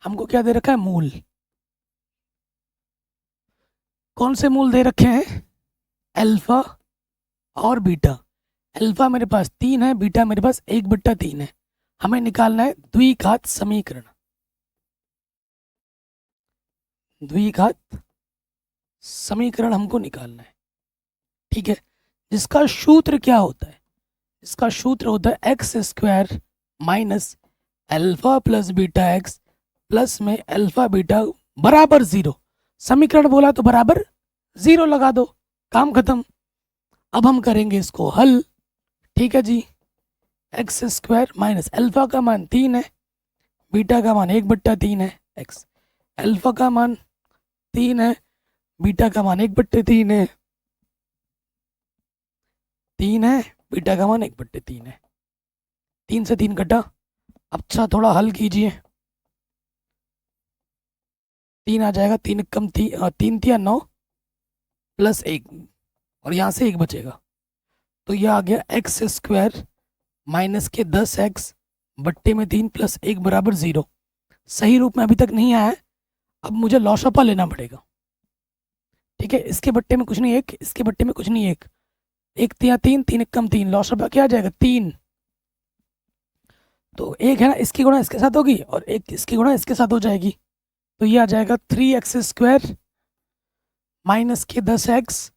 हमको, क्या दे रखा है? मूल। कौन से मूल दे रखे हैं? अल्फा और बीटा। अल्फा मेरे पास 3 है, बीटा मेरे पास 1/3 है। हमें निकालना है द्विघात समीकरण, द्विघात समीकरण हमको निकालना है, ठीक है। जिसका सूत्र क्या होता है? इसका सूत्र होता है x² minus alpha plus beta x plus में अल्फा बीटा बराबर 0। समीकरण बोला तो बराबर 0 लगा दो, काम खत्म। अब हम करेंगे इसको हल, ठीक है जी। x² माइनस अल्फा का मान 3 है, बीटा का मान 1/3 है, x अल्फा का मान 3 है, बीटा का मान 1/3 है, 3 है, बीटा का मान 1/3 है। 3 से 3 कटा। अच्छा थोड़ा हल कीजिए, 3 आ जाएगा, 3 कम 3 3 9 प्लस 1, और यहाँ से 1 बचेगा, तो ये आ गया x² माइनस के 10x बट्टे में 3 प्लस 1 बराबर 0। सही रूप में अभी तक नहीं आया है, अब मुझे लॉसपा लेना पड़ेगा, ठीक है। इसके बट्टे में कुछ नहीं 1, इसके बट्टे में कुछ नहीं 1, 1 3 3, 3 कम 3, लॉसपा क्या आ जाएगा? 3। तो 1 है ना, इसकी गुणा इसके साथ होगी और 1 इसकी गुणा इसके साथ हो जाएगी, तो ये आ जाएगा 3x² माइनस के 10x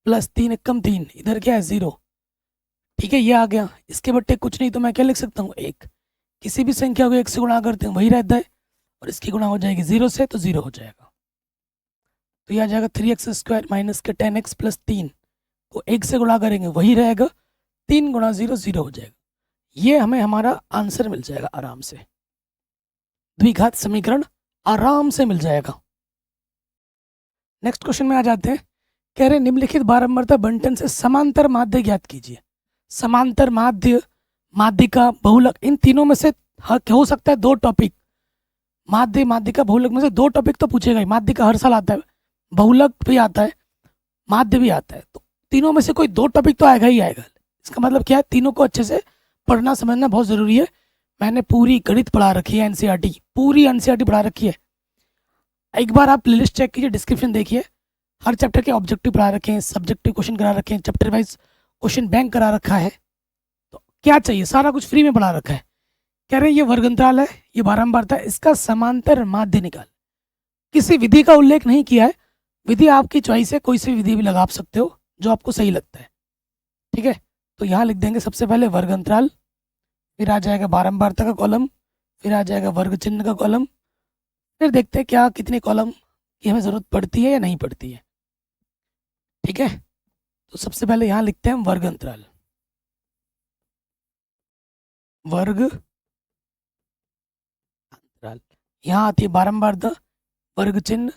प्लस 3 कम 3, इधर क्या है? 0, ठीक है। ये आ गया, इसके बट्टे कुछ नहीं, तो मैं क्या लिख सकता हूँ? 1। किसी भी संख्या को 1 से गुणा करते हैं वही रहता है, और इसकी गुणा हो जाएगी 0 से, तो 0 हो जाएगा। तो ये आ जाएगा 3x² माइनस के 10x प्लस 3 को 1 से गुणा करेंगे वही रहेगा, 3 गुणा 0 0 हो जाएगा। ये हमें हमारा आंसर मिल जाएगा आराम से, द्विघात समीकरण आराम से मिल जाएगा। नेक्स्ट क्वेश्चन में आ जाते हैं। कह रहे निम्नलिखित बारंबारता बंटन से समांतर माध्य ज्ञात कीजिए। समांतर माध्य, माध्यिका, बहुलक, इन तीनों में से हो सकता है 2 टॉपिक, माध्य, माध्यिका, बहुलक में से 2 टॉपिक तो पूछेगा ही। माध्यिका हर साल आता है, बहुलक भी आता है, माध्य भी आता है, तो तीनों में से कोई 2 टॉपिक तो आएगा ही आएगा। इसका मतलब क्या है? तीनों को अच्छे से पढ़ना समझना बहुत ज़रूरी है। मैंने पूरी गणित पढ़ा रखी है, एनसीईआरटी, पूरी एनसीईआरटी पढ़ा रखी है। एक बार आप प्लेलिस्ट चेक कीजिए, डिस्क्रिप्शन देखिए, हर चैप्टर के ऑब्जेक्टिव पढ़ा रखे हैं, सब्जेक्टिव क्वेश्चन करा रखे हैं, चैप्टर वाइज क्वेश्चन बैंक करा रखा है। तो क्या चाहिए? सारा कुछ फ्री में पढ़ा रखा है। कह रहे हैं ये वर्ग अंतराल है, ये बारंबारता है, इसका समांतर माध्य निकाल। किसी विधि का उल्लेख नहीं किया है, विधि आपकी चॉइस है, कोई सी विधि भी लगा सकते हो जो आपको सही लगता है, ठीक है। तो यहाँ लिख देंगे सबसे पहले वर्ग अंतराल, फिर आ जाएगा बारंबारता का कॉलम, फिर आ जाएगा वर्ग चिन्ह का कॉलम, फिर देखते हैं क्या कितने कॉलम की हमें ज़रूरत पड़ती है या नहीं पड़ती है, ठीक है। तो सबसे पहले यहाँ लिखते हैं हम वर्ग अंतराल, वर्ग अंतराल, यहाँ आती है बारंबारता, वर्ग चिन्ह,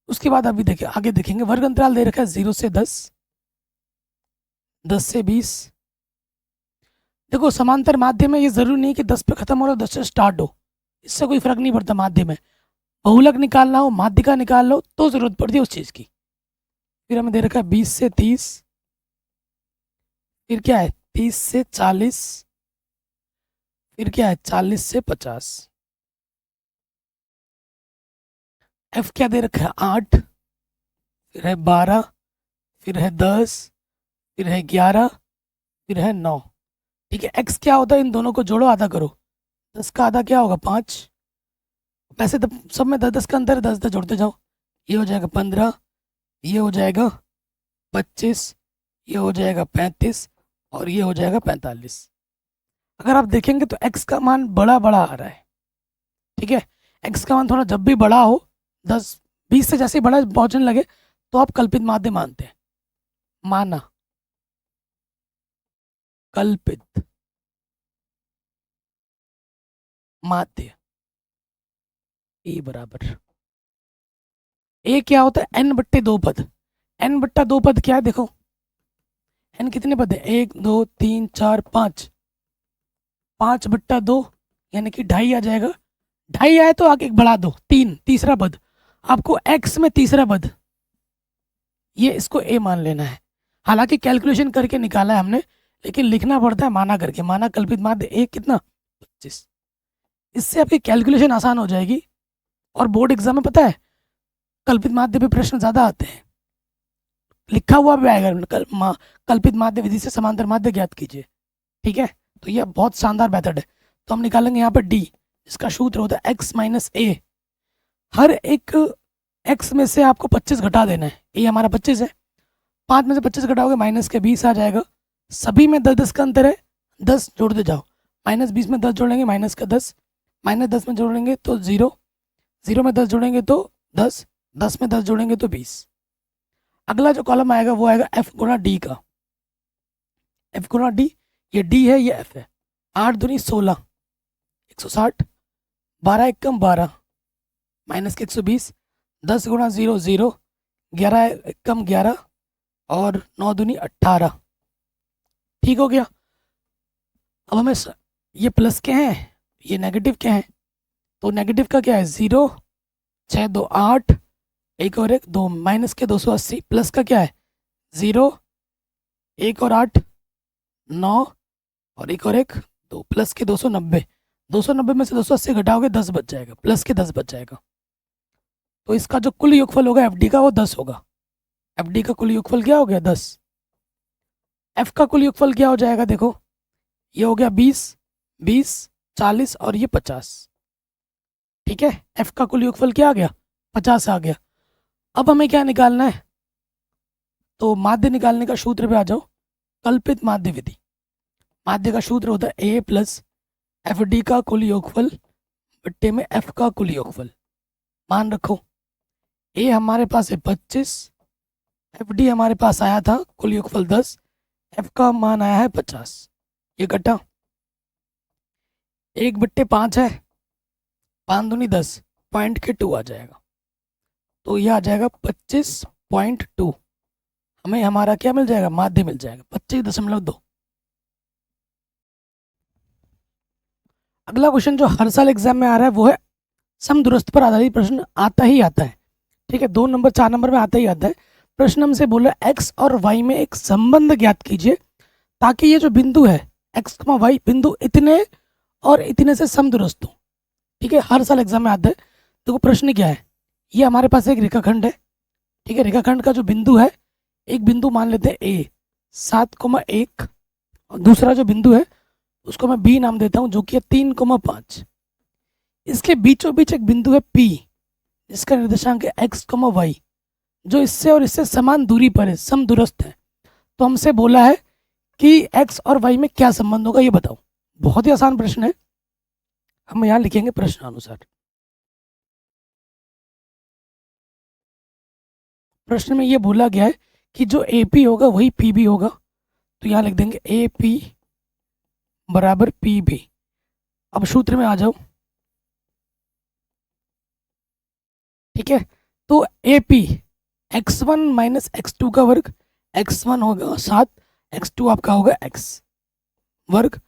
उसके बाद अभी देखिए आगे देखेंगे। वर्ग अंतराल दे रखा है 0 से 10, 10 से 20। देखो समांतर माध्य में ये जरूरी नहीं कि 10 पे खत्म हो रहा 10 से स्टार्ट हो, इससे कोई फर्क नहीं पड़ता। माध्य में बहुलक निकालना हो, माध्यिका निकाल लो तो जरूरत पड़ती है उस चीज की। फिर हमें दे रखा है 20 से 30, फिर क्या है 30 से 40, फिर क्या है 40 से 50। एफ क्या दे रखा है 8, फिर है 12, फिर है 10, फिर है 11, फिर है 9, ठीक है। एक्स क्या होता है? इन दोनों को जोड़ो, आधा करो, 10 का आधा क्या होगा 5। वैसे तो सब में 10 10 का अंतर है, 10 10 जोड़ते जाओ, ये हो जाएगा 15, ये हो जाएगा 25, ये हो जाएगा 35 और ये हो जाएगा 45। अगर आप देखेंगे तो x का मान बड़ा बड़ा आ रहा है, ठीक है। x का मान थोड़ा जब भी बड़ा हो, 10 20 से जैसे बड़ा पहुंचने लगे तो आप कल्पित माध्य मानते हैं। माना, कल्पित माध्य ए बराबर ए क्या होता है? n/2 पद। n/2 पद क्या है? देखो n कितने पद है? 1 2 3 4 5, 5/2 यानी कि 2.5 आ जाएगा। 2.5 आए तो आगे एक बढ़ा दो, 3, तीसरा पद आपको x में तीसरा पद, ये इसको a मान लेना है। हालांकि कैलकुलेशन करके निकाला है हमने, लेकिन लिखना पड़ता है माना करके। माना कल्पित माध्य a कितना 25। इससे आपकी कैलकुलेशन आसान हो जाएगी। और बोर्ड एग्जाम में पता है कल्पित माध्य पे प्रश्न ज़्यादा आते हैं, लिखा हुआ भी आएगा कल्पित माध्य विधि से समांतर माध्य ज्ञात कीजिए। ठीक है, तो यह बहुत शानदार मेथड है। तो हम निकालेंगे यहाँ पर d, इसका सूत्र होता है x माइनस ए। हर एक x में से आपको 25 घटा देना है। a हमारा 25 है, 5 में से 25 घटाओगे माइनस के 20 आ जाएगा। सभी में 10 10 का अंतर है, 10 जोड़ते जाओ। -20 में 10 जोड़ेंगे माइनस का 10, -10 में जोड़ेंगे तो 0, 0 में 10 जोड़ेंगे तो 10, 10 में 10 जोड़ेंगे तो 20। अगला जो कॉलम आएगा वो आएगा f गुणा d का। f गुणा d, ये d है ये f है। 8 दूनी 16, 160, 12 एकम 12, माइनस के 120, 10 गुणा 0 0, 11 एकम 11 और 9 दूनी 18। ठीक हो गया। अब हमें ये प्लस के हैं, ये नेगेटिव के हैं। तो नेगेटिव का क्या है 0, 6 2 8, एक और एक 2, माइनस के 280, प्लस का क्या है 0, 1 और 8 9 और एक और एक 2, प्लस के 290। 290 में से 280 घटाओगे 10 बच जाएगा, प्लस के 10 बच जाएगा। तो इसका जो कुल योगफल होगा एफ डी का वो 10 होगा। एफ डी का कुल योगफल क्या हो गया 10। एफ का कुल योगफल क्या हो जाएगा देखो, ये हो गया 20, 20, 40 और ये 50। ठीक है, एफ का कुल योगफल क्या आ गया 50 आ गया। अब हमें क्या निकालना है, तो माध्य निकालने का सूत्र पे आ जाओ। कल्पित माध्य विधि, माध्य का सूत्र होता है ए प्लस एफ डी का कुल योगफल बट्टे में एफ का कुल योगफल। मान रखो ए हमारे पास है 25, एफ डी हमारे पास आया था कुल योगफल 10, एफ का मान आया है 50। ये घटा 1/5 है, 5 दूनी 10, पॉइंट के 2 आ जाएगा। तो यह आ जाएगा 25.2। हमें हमारा क्या मिल जाएगा माध्य मिल जाएगा 25.2। अगला क्वेश्चन जो हर साल एग्जाम में आ रहा है वो है समदूरस्थ पर आधारित प्रश्न, आता ही आता है। ठीक है, 2 नंबर 4 नंबर में आता ही आता है। प्रश्न हमसे बोला एक्स और वाई में एक संबंध ज्ञात कीजिए ताकि ये जो बिंदु है एक्स वाई बिंदु इतने और इतने से समदूरस्थ हो। ठीक है, हर साल एग्जाम में आता है। देखो प्रश्न क्या है, ये हमारे पास एक रेखाखंड है। ठीक है, रेखाखंड का जो बिंदु है, एक बिंदु मान लेते हैं ए 7,1 और दूसरा जो बिंदु है उसको मैं बी नाम देता हूँ जो कि है 3,5। इसके बीचों बीच एक बिंदु है पी जिसका निर्देशांक है एक्स, वाई, जो इससे और इससे समान दूरी पर है, समदूरस्थ है। तो हमसे बोला है कि एक्स और वाई में क्या संबंध होगा ये बताओ। बहुत ही आसान प्रश्न है, हम यहाँ लिखेंगे प्रश्नानुसार। प्रश्न में ये बोला गया है कि जो ए पी होगा वही पी बी होगा। तो यहाँ लिख देंगे ए पी बराबर पी बी। अब सूत्र में आ जाओ। ठीक है, तो A P x1 minus x2 का वर्ग, x1 होगा 7, x2 आपका होगा x वर्ग,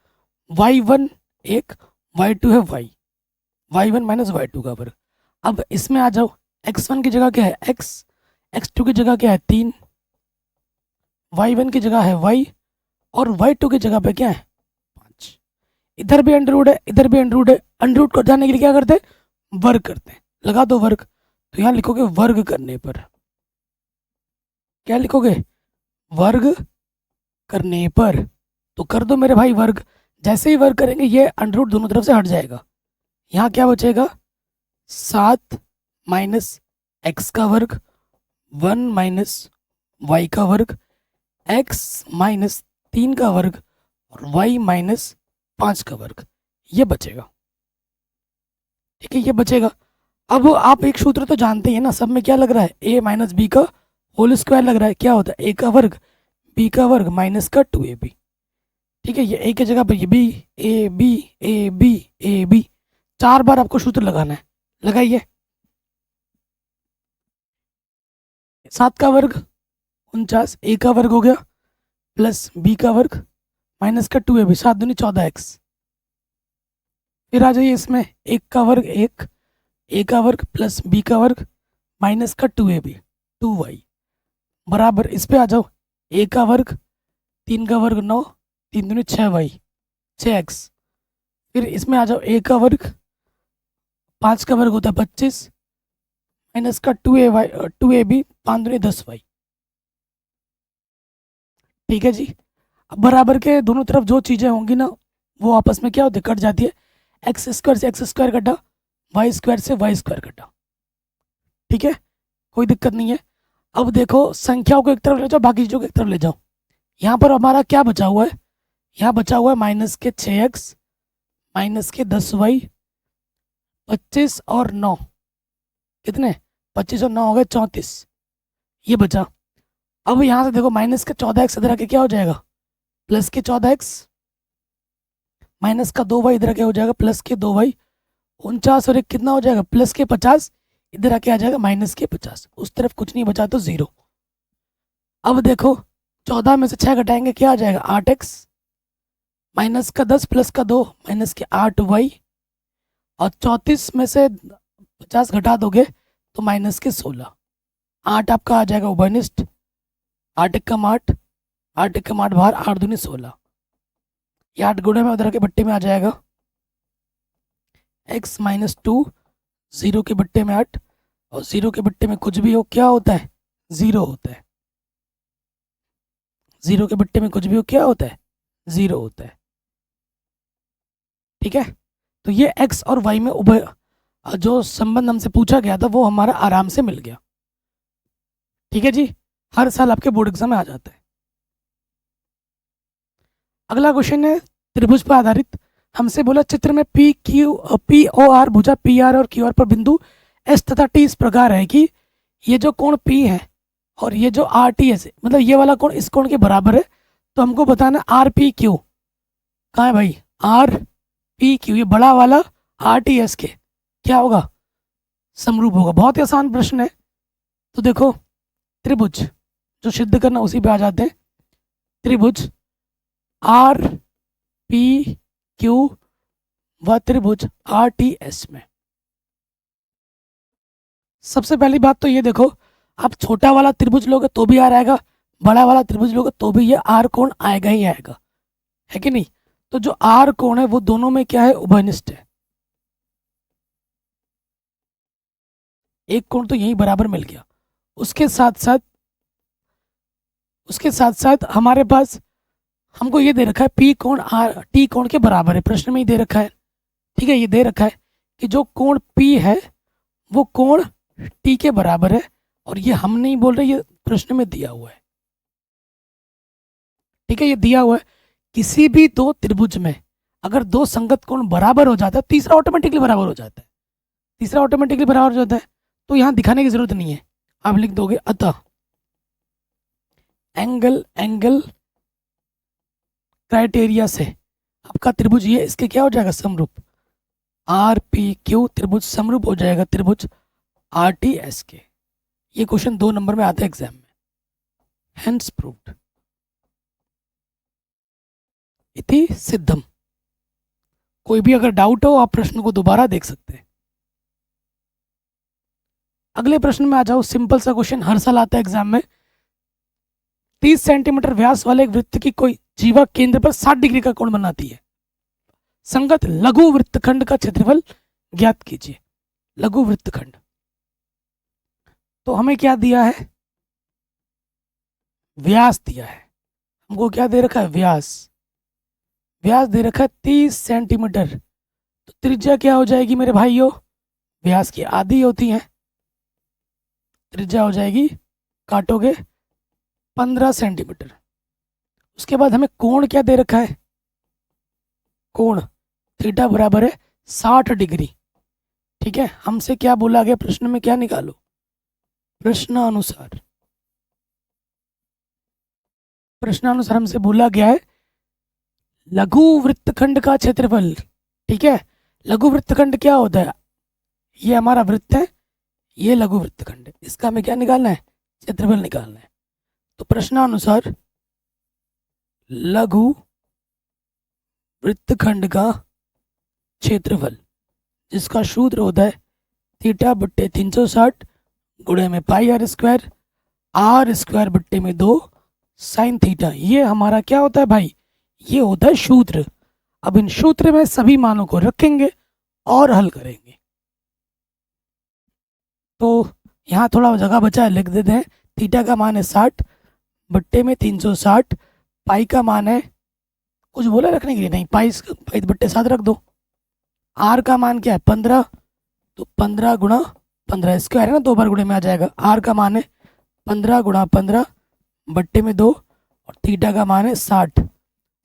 y1 1, y2 है y1 माइनस y2 का वर्ग। अब इसमें आ जाओ, x1 की जगह क्या है x, x2 की जगह क्या है 3, y1 की जगह है y और y2 की जगह पे क्या है 5। इधर भी अंडरवुड है, इधर भी अंडरवुड है। अंडरवुड को जाने के लिए क्या करते हैं वर्ग करते हैं, लगा दो वर्ग। तो यहाँ लिखोगे वर्ग करने पर, क्या लिखोगे वर्ग करने पर। तो कर दो मेरे भाई वर्ग। जैसे ही वर्ग करेंगे ये अंडरवुड दोनों तरफ से हट जाएगा। यहाँ क्या बचेगा 7 माइनस एक्स का वर्ग, 1 माइनस वाई का वर्ग, एक्स माइनस 3 का वर्ग और वाई माइनस 5 का वर्ग, ये बचेगा। ठीक है, ये बचेगा। अब आप एक सूत्र तो जानते ही है ना, सब में क्या लग रहा है a माइनस बी का होल स्क्वायर लग रहा है। क्या होता है a का वर्ग b का वर्ग माइनस का 2ab। ठीक है, ये a की जगह पर ये b, a b a b a b 4 बार आपको सूत्र लगाना है, लगाइए। 7 का वर्ग 49, a का वर्ग हो गया प्लस b का वर्ग माइनस का 2ab, 7 दूनी 14x। फिर आ जाइए इसमें, एक का वर्ग एक, ए का वर्ग प्लस बी का वर्ग माइनस का 2ab 2y बराबर, इस पे आ जाओ, ए का वर्ग 3 का वर्ग 9, 3 दूनी 6y 6x। फिर इसमें आ जाओ, ए का वर्ग 5 का वर्ग होता है 25 माइनस का 2ay 2ab 5 दूनी 10y। ठीक है जी। अब बराबर के दोनों तरफ जो चीज़ें होंगी ना वो आपस में क्या होती है, कट जाती है। एक्स स्क्वायर से एक्स स्क्वायर कटा, वाई स्क्वायर से वाई स्क्वायर कटा। ठीक है, कोई दिक्कत नहीं है। अब देखो संख्याओं को एक तरफ ले जाओ, बाकी चीज़ों को एक तरफ ले जाओ। यहाँ पर हमारा क्या बचा हुआ है, यहाँ बचा हुआ है माइनस के 6x माइनस के 10y 25 और 9, कितने 25 और 9 हो गए 34, ये बचा। अब यहाँ से देखो माइनस का 14x इधर आके क्या हो जाएगा, प्लस के 14x माइनस का 2y इधर आके हो जाएगा प्लस के 2y 49 और एक कितना हो जाएगा प्लस के 50, इधर आके आ जाएगा माइनस के 50, उस तरफ कुछ नहीं बचा तो 0। अब देखो 14 में से 6 घटाएंगे क्या आ जाएगा 8x माइनस का 10 प्लस का 2 माइनस के 8y और 34 में से 50 घटा दोगे तो माइनस के 16। 8 आपका आ जाएगा उभयनिष्ठ, 8 एकम 8, 8 एकम 8 बाहर, 8 दूनी 16, ये 8 गुणे में उधर के बट्टे में आ जाएगा x माइनस 2, 0 के बट्टे में 8 और 0 के बट्टे में कुछ भी हो क्या होता है 0 होता है। 0 के बट्टे में कुछ भी हो क्या होता है 0 होता है। ठीक है, तो ये x और y में उभय जो संबंध हमसे पूछा गया था वो हमारा आराम से मिल गया। ठीक है जी, हर साल आपके बोर्ड एग्जाम में आ जाता है। अगला क्वेश्चन है त्रिभुज पर आधारित। हमसे बोला चित्र में पी ओ आर भुजा पी आर और क्यू आर पर बिंदु एस तथा टी इस प्रकार है कि ये जो कोण पी है और ये जो आर टी एस मतलब ये वाला कोण इस कोण के बराबर है। तो हमको बताना आर पी क्यू कहाँ है भाई, आर पी क्यू ये बड़ा वाला आर टी एस के क्या होगा समरूप होगा। बहुत ही आसान प्रश्न है। तो देखो त्रिभुज जो सिद्ध करना उसी पे आ जाते हैं। त्रिभुज आर पी क्यू व त्रिभुज आर टी एस में सबसे पहली बात तो ये देखो, आप छोटा वाला त्रिभुज लोगे तो भी आर आएगा, बड़ा वाला त्रिभुज लोगे तो भी ये आर कोण आएगा ही आएगा, है कि नहीं। तो जो आर कोण है वो दोनों में क्या है उभयनिष्ठ है। एक कोण तो यही बराबर मिल गया। उसके साथ साथ हमारे पास हमको ये दे रखा है पी कोण आर टी कोण के बराबर है, प्रश्न में ही दे रखा है। ठीक है, ये दे रखा है कि जो कोण पी है वो कोण टी के बराबर है, और ये हम नहीं बोल रहे, ये प्रश्न में दिया हुआ है। ठीक है, ये दिया हुआ है। किसी भी दो त्रिभुज में अगर दो संगत कोण बराबर हो जाता है, तीसरा ऑटोमेटिकली बराबर हो जाता है, तीसरा ऑटोमेटिकली बराबर हो जाता है। तो यहाँ दिखाने की जरूरत नहीं है, आप लिख दोगे अतः एंगल क्राइटेरिया से आपका त्रिभुज ये इसके क्या हो जाएगा समरूप, आर पी क्यू त्रिभुज समरूप हो जाएगा त्रिभुज आर टी एस के। ये क्वेश्चन 2 नंबर में आता है एग्जाम में। हेंस प्रूव्ड इति सिद्धम। कोई भी अगर डाउट हो आप प्रश्न को दोबारा देख सकते हैं। अगले प्रश्न में आ जाओ, सिंपल सा क्वेश्चन हर साल आता है एग्जाम में। 30 सेंटीमीटर व्यास वाले एक वृत्त की कोई जीवा केंद्र पर 60 डिग्री का कोण बनाती है। संगत लघु वृत्तखंड का क्षेत्रफल ज्ञात कीजिए। लघु वृत्तखंड तो हमें क्या दिया है, व्यास दिया है। हमको क्या दे रखा है व्यास, व्यास दे रखा है 30 सेंटीमीटर। तो त्रिज्या क्या हो जाएगी मेरे भाइयों, व्यास की आधी होती है, त्रिज्या हो जाएगी काटोगे 15 सेंटीमीटर। उसके बाद हमें कोण क्या दे रखा है, कोण थीटा बराबर है 60 डिग्री। ठीक है, हमसे क्या बोला गया प्रश्न में, क्या निकालो प्रश्नानुसार। प्रश्नानुसार हमसे बोला गया है लघु वृत्तखंड का क्षेत्रफल। ठीक है, लघु वृत्तखंड क्या होता है, ये हमारा वृत्त है, ये लघु वृत्तखंड है, इसका हमें क्या निकालना है क्षेत्रफल निकालना है। तो प्रश्नानुसार लघु वृत्तखंड का क्षेत्रफल जिसका सूत्र होता है थीटा बट्टे 360 गुणे में पाई आर स्क्वायर बट्टे में 2 साइन थीटा। ये हमारा क्या होता है भाई, ये होता है सूत्र। अब इन सूत्र में सभी मानों को रखेंगे और हल करेंगे। तो यहाँ थोड़ा जगह बचा है, लिख देते हैं। थीटा का मान है 60 बट्टे में 360, पाई का मान है, कुछ बोला रखने के लिए नहीं, पाई बट्टे 7 रख दो। आर का मान क्या है 15, तो 15 गुणा 15 स्क्वायर है ना, 2 बार गुणे में आ जाएगा। आर का मान है 15 गुणा 15 बट्टे में 2 और थीटा का मान है 60।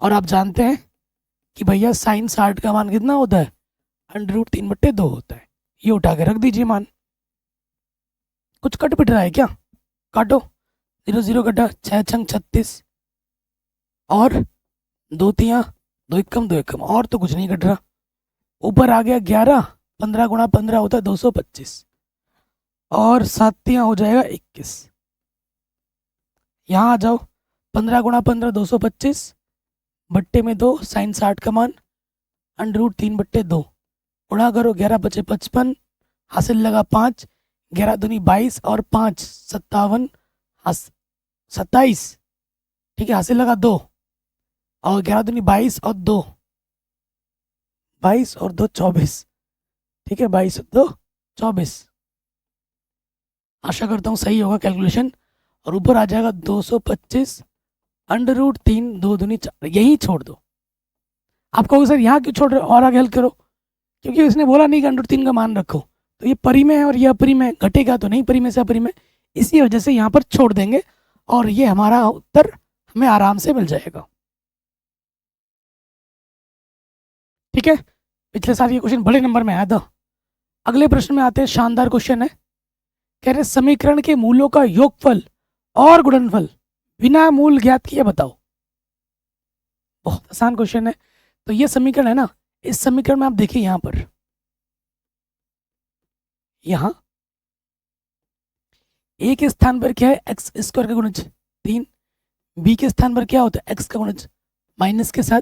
और आप जानते हैं कि भैया साइन 60 का मान कितना होता है, √3/2 होता है। ये उठा के रख दीजिए मान। कुछ कट पिट रहा है क्या, काटो। 0 0 कटा, 6 छंग 36 और 2 तियाँ 2 एकम 2 एकम, और तो कुछ नहीं कट रहा। ऊपर आ गया 11, 15 गुणा 15 होता है 225 और 7 तियाँ हो जाएगा 21। यहाँ आ जाओ, 15 गुणा 15 225 बट्टे में 2 साइन 60 का मान √3/2 गुणा करो, 11 बचे 55, हासिल लगा 5, 11 दूनी 22 और 5 57 27, ठीक है, हासिल लगा 2 और 11 दूनी 22 और 2 22 और 2 24, ठीक है, 22 और 2 24। आशा करता हूँ सही होगा कैलकुलेशन। और ऊपर आ जाएगा 225 √3 2 दूनी 4, यही छोड़ दो। आप कहोगे सर यहाँ क्यों छोड़ रहे हो और आगे हल करो, क्योंकि इसने बोला नहीं कि √3 का मान रखो, तो ये परी में है और ये अपरी में, घटेगा तो नहीं परी में से अपरी में, इसी वजह से यहाँ पर छोड़ देंगे और ये हमारा उत्तर हमें आराम से मिल जाएगा। ठीक है, पिछले साल ये क्वेश्चन बड़े नंबर में आया था। अगले प्रश्न में आते हैं, शानदार क्वेश्चन है। कह रहे समीकरण के मूलों का योगफल और गुणनफल बिना मूल ज्ञात किए बताओ। बहुत आसान क्वेश्चन है। तो ये समीकरण है ना, इस समीकरण में आप देखिए यहाँ पर, यहाँ ए के स्थान पर क्या है एक्स स्क्वायर का गुणज 3, बी के स्थान पर क्या होता है एक्स का गुणज माइनस के साथ,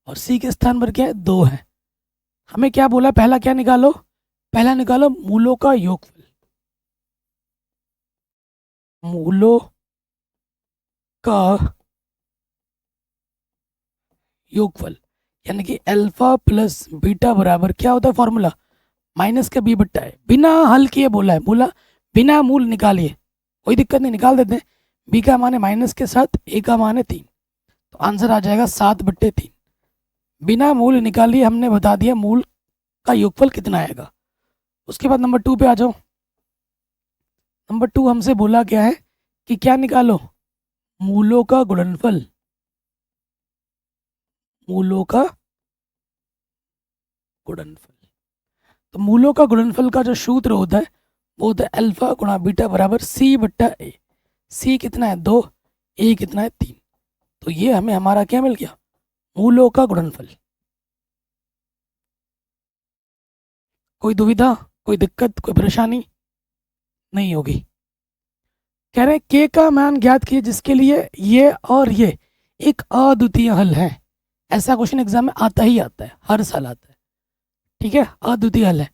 और सी के स्थान पर क्या है 2 है। हमें क्या बोला, पहला क्या निकालो, पहला निकालो मूलों का योगफल, मूलों का योगफल, यानी कि अल्फा प्लस बीटा बराबर क्या होता है फॉर्मूला, माइनस का बी बट्टा है। बिना हल किए बोला है, बोला बिना मूल निकालिए, कोई दिक्कत नहीं, निकाल देते हैं। बी का मान है माइनस के साथ, ए का मान है 3, तो आंसर आ जाएगा 7/3। बिना मूल निकालिए, हमने बता दिया मूल का योगफल कितना आएगा। उसके बाद नंबर 2 पे आ जाओ। नंबर 2 हमसे बोला क्या है कि क्या निकालो, मूलों का गुणनफल, मूलों का गुणनफल। तो मूलों का गुणनफल का जो सूत्र होता है वो होता है अल्फा गुणा बीटा बराबर C/A। सी कितना है 2, ए कितना है 3, तो ये हमें हमारा क्या मिल गया, मूलों का गुणनफल। कोई दुविधा, कोई दिक्कत, कोई परेशानी नहीं होगी। कह रहे के का मान ज्ञात कीजिए जिसके लिए ये और ये एक अद्वितीय हल है। ऐसा क्वेश्चन एग्जाम में आता ही आता है, हर साल आता है, ठीक है, अद्वितीय हल है।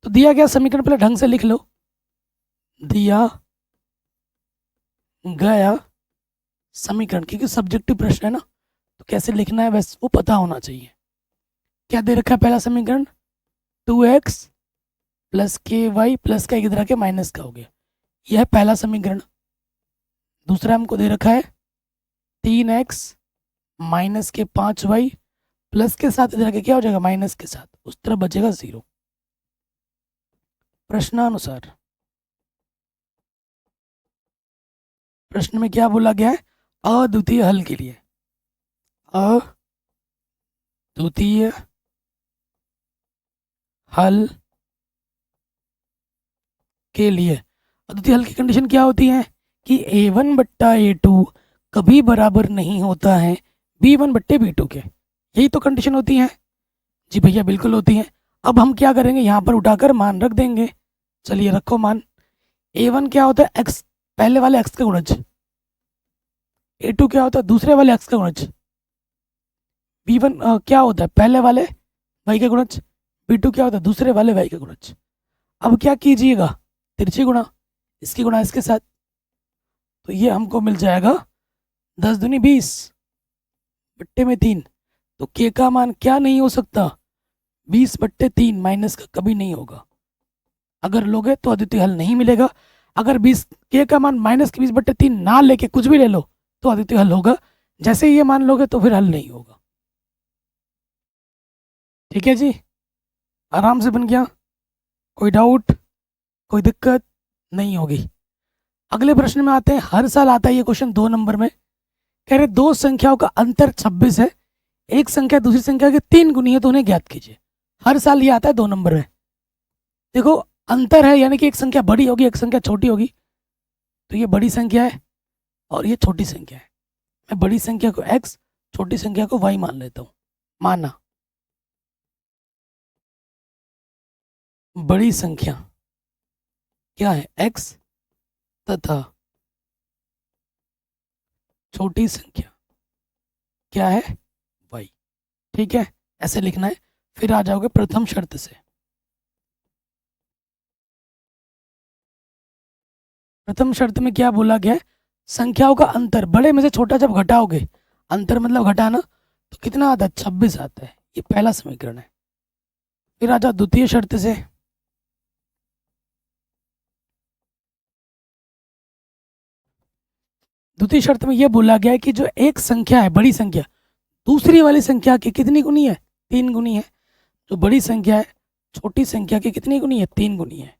तो दिया गया समीकरण पहले ढंग से लिख लो, दिया गया समीकरण, क्योंकि सब्जेक्टिव प्रश्न है ना, तो कैसे लिखना है वैसे वो पता होना चाहिए। क्या दे रखा है पहला समीकरण, 2x + ky + का इधर आके माइनस का हो गया, यह है पहला समीकरण। दूसरा हमको दे रखा है 3x - 5y प्लस के साथ इधर आके क्या हो जाएगा माइनस के साथ, उस तरफ बचेगा 0। प्रश्नानुसार प्रश्न में क्या बोला गया है, अद्वितीय हल के लिए, अद्वितीय हल के लिए, अद्वितीय हल की कंडीशन क्या होती है कि A1/A2 कभी बराबर नहीं होता है B1/B2 के, यही तो कंडीशन होती है। जी भैया बिल्कुल होती है। अब हम क्या करेंगे, यहाँ पर उठाकर मान रख देंगे। चलिए रखो मान। A1 क्या होता है x, पहले वाले x का गुणज, A2 क्या होता है दूसरे वाले x का गुणज, B1 क्या होता है पहले वाले y का गुणज, b2 क्या होता है, दूसरे वाले y का गुणज। अब क्या कीजिएगा, तिरछी गुणा, इसकी गुणा इसके साथ, तो ये हमको मिल जाएगा 10 दूनी 20 बट्टे में 3। तो k का मान क्या नहीं हो सकता, 20 बट्टे 3 माइनस का कभी नहीं होगा। अगर लोगे तो अद्वितीय हल नहीं मिलेगा। अगर 20 k का मान माइनस के 20 बट्टे 3 ना लेके कुछ भी ले लो तो अद्वितीय हल होगा। जैसे ही ये मान लोगे तो फिर हल नहीं होगा। ठीक है जी, आराम से बन गया, कोई डाउट, कोई दिक्कत नहीं होगी। अगले प्रश्न में आते हैं। हर साल आता है ये क्वेश्चन 2 नंबर में। कह रहे दो संख्याओं का अंतर 26 है, एक संख्या दूसरी संख्या के 3 गुनी है तो उन्हें ज्ञात कीजिए। हर साल ये आता है 2 नंबर में। देखो अंतर है यानी कि एक संख्या बड़ी होगी एक संख्या छोटी होगी, तो ये बड़ी संख्या है और ये छोटी संख्या है। मैं बड़ी संख्या को x, छोटी संख्या को y मान लेता हूँ। माना बड़ी संख्या क्या है x तथा छोटी संख्या क्या है y। ठीक है, ऐसे लिखना है। फिर आ जाओगे प्रथम शर्त से। प्रथम शर्त में क्या बोला गया है, संख्याओं का अंतर बड़े में से छोटा जब घटाओगे, अंतर मतलब घटाना, तो कितना आता है 26 आता है। ये पहला समीकरण है। फिर आ जाओ द्वितीय शर्त से। द्वितीय शर्त में यह बोला गया है कि जो एक संख्या है बड़ी संख्या दूसरी वाली संख्या की कितनी गुनी है, 3 गुनी है। जो बड़ी संख्या है छोटी संख्या की कितनी गुनी है, 3 गुनी है।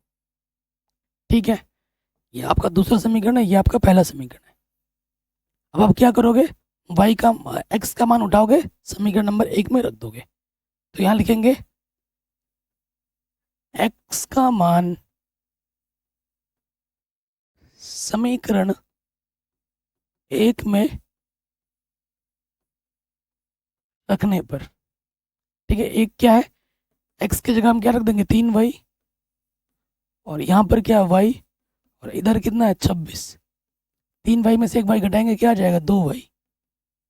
ठीक है, ये आपका दूसरा समीकरण है, ये आपका पहला समीकरण है। अब आप क्या करोगे, y का x का मान उठाओगे, समीकरण नंबर 1 में रख दोगे। तो यहाँ लिखेंगे x का मान समीकरण 1 में रखने पर, ठीक है, एक क्या है, x की जगह हम क्या रख देंगे 3y, और यहाँ पर क्या है y, और इधर कितना है 26। 3y में से एक y घटाएंगे क्या आ जाएगा 2y,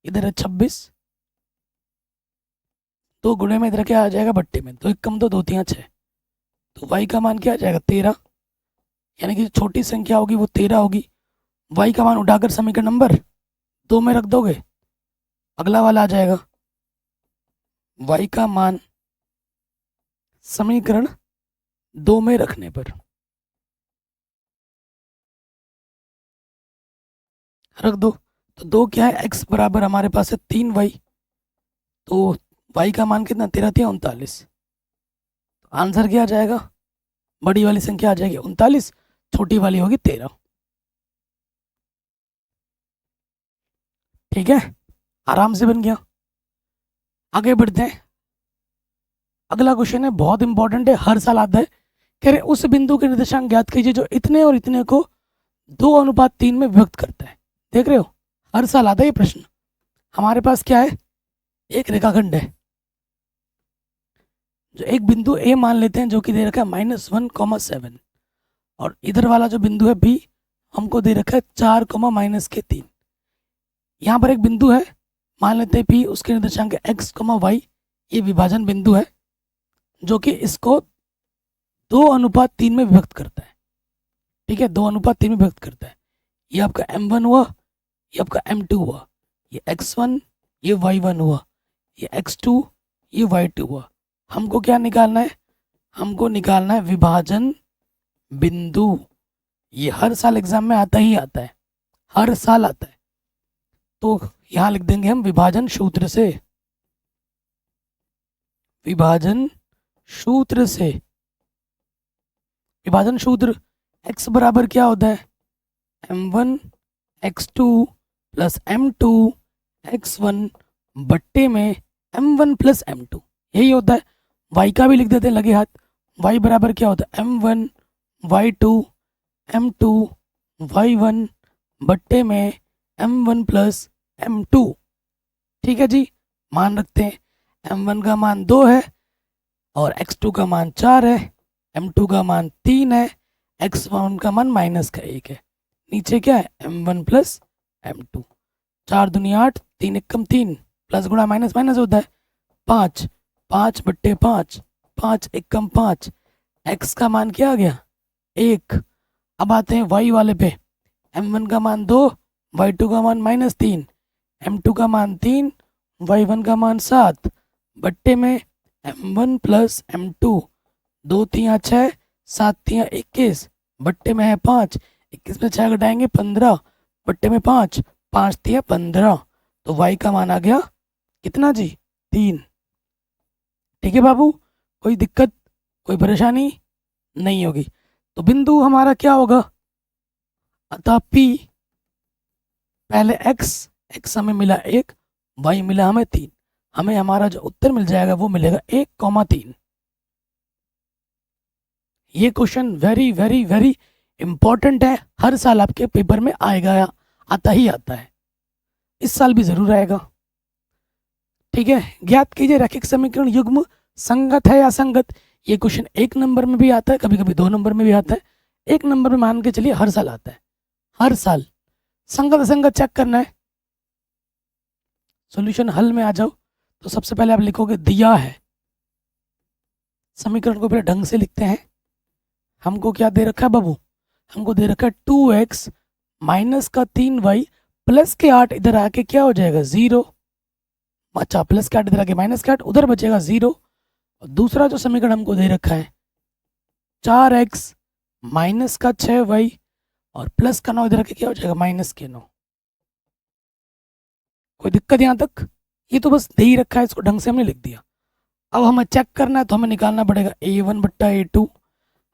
इधर है 26, 2 गुणे में इधर क्या आ जाएगा बट्टे में, 2 एक कम 2 2 3 6, तो y का मान क्या आ जाएगा 13। यानी कि जो छोटी संख्या होगी वो 13 होगी। y का मान उठाकर समीकरण नंबर 2 में रख दोगे, अगला वाला आ जाएगा y का मान समीकरण 2 में रखने पर रख दो। तो 2 क्या है, x बराबर हमारे पास है 3y, तो y का मान कितना 13 3 39। आंसर क्या आ जाएगा, बड़ी वाली संख्या आ जाएगी 39, छोटी वाली होगी 13। ठीक है, आराम से बन गया। आगे बढ़ते हैं। अगला क्वेश्चन है, बहुत इंपॉर्टेंट है, हर साल आता है। कह रहे उस बिंदु के निर्देशांक ज्ञात कीजिए जो इतने और इतने को 2:3 में विभक्त करता है। देख रहे हो, हर साल आता है ये प्रश्न। हमारे पास क्या है, एक रेखाखंड है, जो एक बिंदु ए मान लेते हैं जो कि दे रखा है -1,7, और इधर वाला जो बिंदु है बी हमको दे रखा है 4, -3। यहाँ पर एक बिंदु है, मान लेते हैं पी, उसके निर्देशांक x, y। ये विभाजन बिंदु है जो कि इसको 2:3 में विभक्त करता है। ठीक है, 2:3 में विभक्त करता है। ये आपका m1 हुआ, ये आपका m2 हुआ, ये x1, ये y1 हुआ, ये x2, ये y2 हुआ। हमको क्या निकालना है, हमको निकालना है विभाजन बिंदु। ये हर साल एग्जाम में आता ही आता है, हर साल आता है। तो यहाँ लिख देंगे हम विभाजन सूत्र से, विभाजन सूत्र से। विभाजन सूत्र x बराबर क्या होता है, m1 x2 plus m2 x1 बट्टे में m1 प्लस m2, यही होता है। y का भी लिख देते हैं लगे हाथ। y बराबर क्या होता है, m1 y2 m2 y1 बट्टे में m1 प्लस m2। ठीक है जी, मान रखते हैं m1 का मान 2 है और x2 का मान 4 है, m2 का मान 3 है, x1 का मान -1 है। नीचे क्या है m1 प्लस m2। 4 दूनी 8, 3 एकम 3, प्लस गुणा माइनस माइनस होता है 5, 5 बट्टे 5 5 एकम 5, x का मान क्या आ गया 1। अब आते हैं y वाले पे, m1 का मान 2, y2 का मान -3, m2 का मान 3, y1 का मान 7, बट्टे में m1 प्लस m2, 2 3 6, 7 3 21, बट्टे में है 5, 21 में 6 घटाएंगे 15, बट्टे में 5, 5 3 15, तो y का मान आ गया कितना जी 3। ठीक है बाबू, कोई दिक्कत कोई परेशानी नहीं होगी। तो बिंदु हमारा क्या होगा, अतः P पहले x हमें मिला 1, y मिला हमें 3, हमें हमारा जो उत्तर मिल जाएगा वो मिलेगा 1,3। ये question very very very important है, हर साल आपके पेपर में आएगा, आता ही आता है, इस साल भी जरूर आएगा। ठीक है, ज्ञात कीजिए रैखिक समीकरण युग्म संगत है या असंगत। ये क्वेश्चन 1 नंबर में भी आता है, कभी कभी 2 नंबर में भी आता है, 1 नंबर में मान के चलिए हर साल आता है, हर साल। संगत असंगत चेक करना है, सॉल्यूशन हल में आ जाओ। तो सबसे पहले आप लिखोगे दिया है, समीकरण को पहले ढंग से लिखते हैं। हमको क्या दे रखा है बाबू, हमको दे रखा है 2x माइनस का 3y प्लस के 8 इधर आके क्या हो जाएगा 0। अच्छा, प्लस के 8 इधर आके माइनस के 8 उधर बचेगा 0। और दूसरा जो समीकरण हमको दे रखा है 4x माइनस का 6y और प्लस का 9 इधर आके क्या हो जाएगा माइनस के 9। कोई दिक्कत यहाँ तक, ये तो बस दे ही रखा है, इसको ढंग से हमने लिख दिया। अब हमें चेक करना है तो हमें निकालना पड़ेगा a1 बट्टा a2,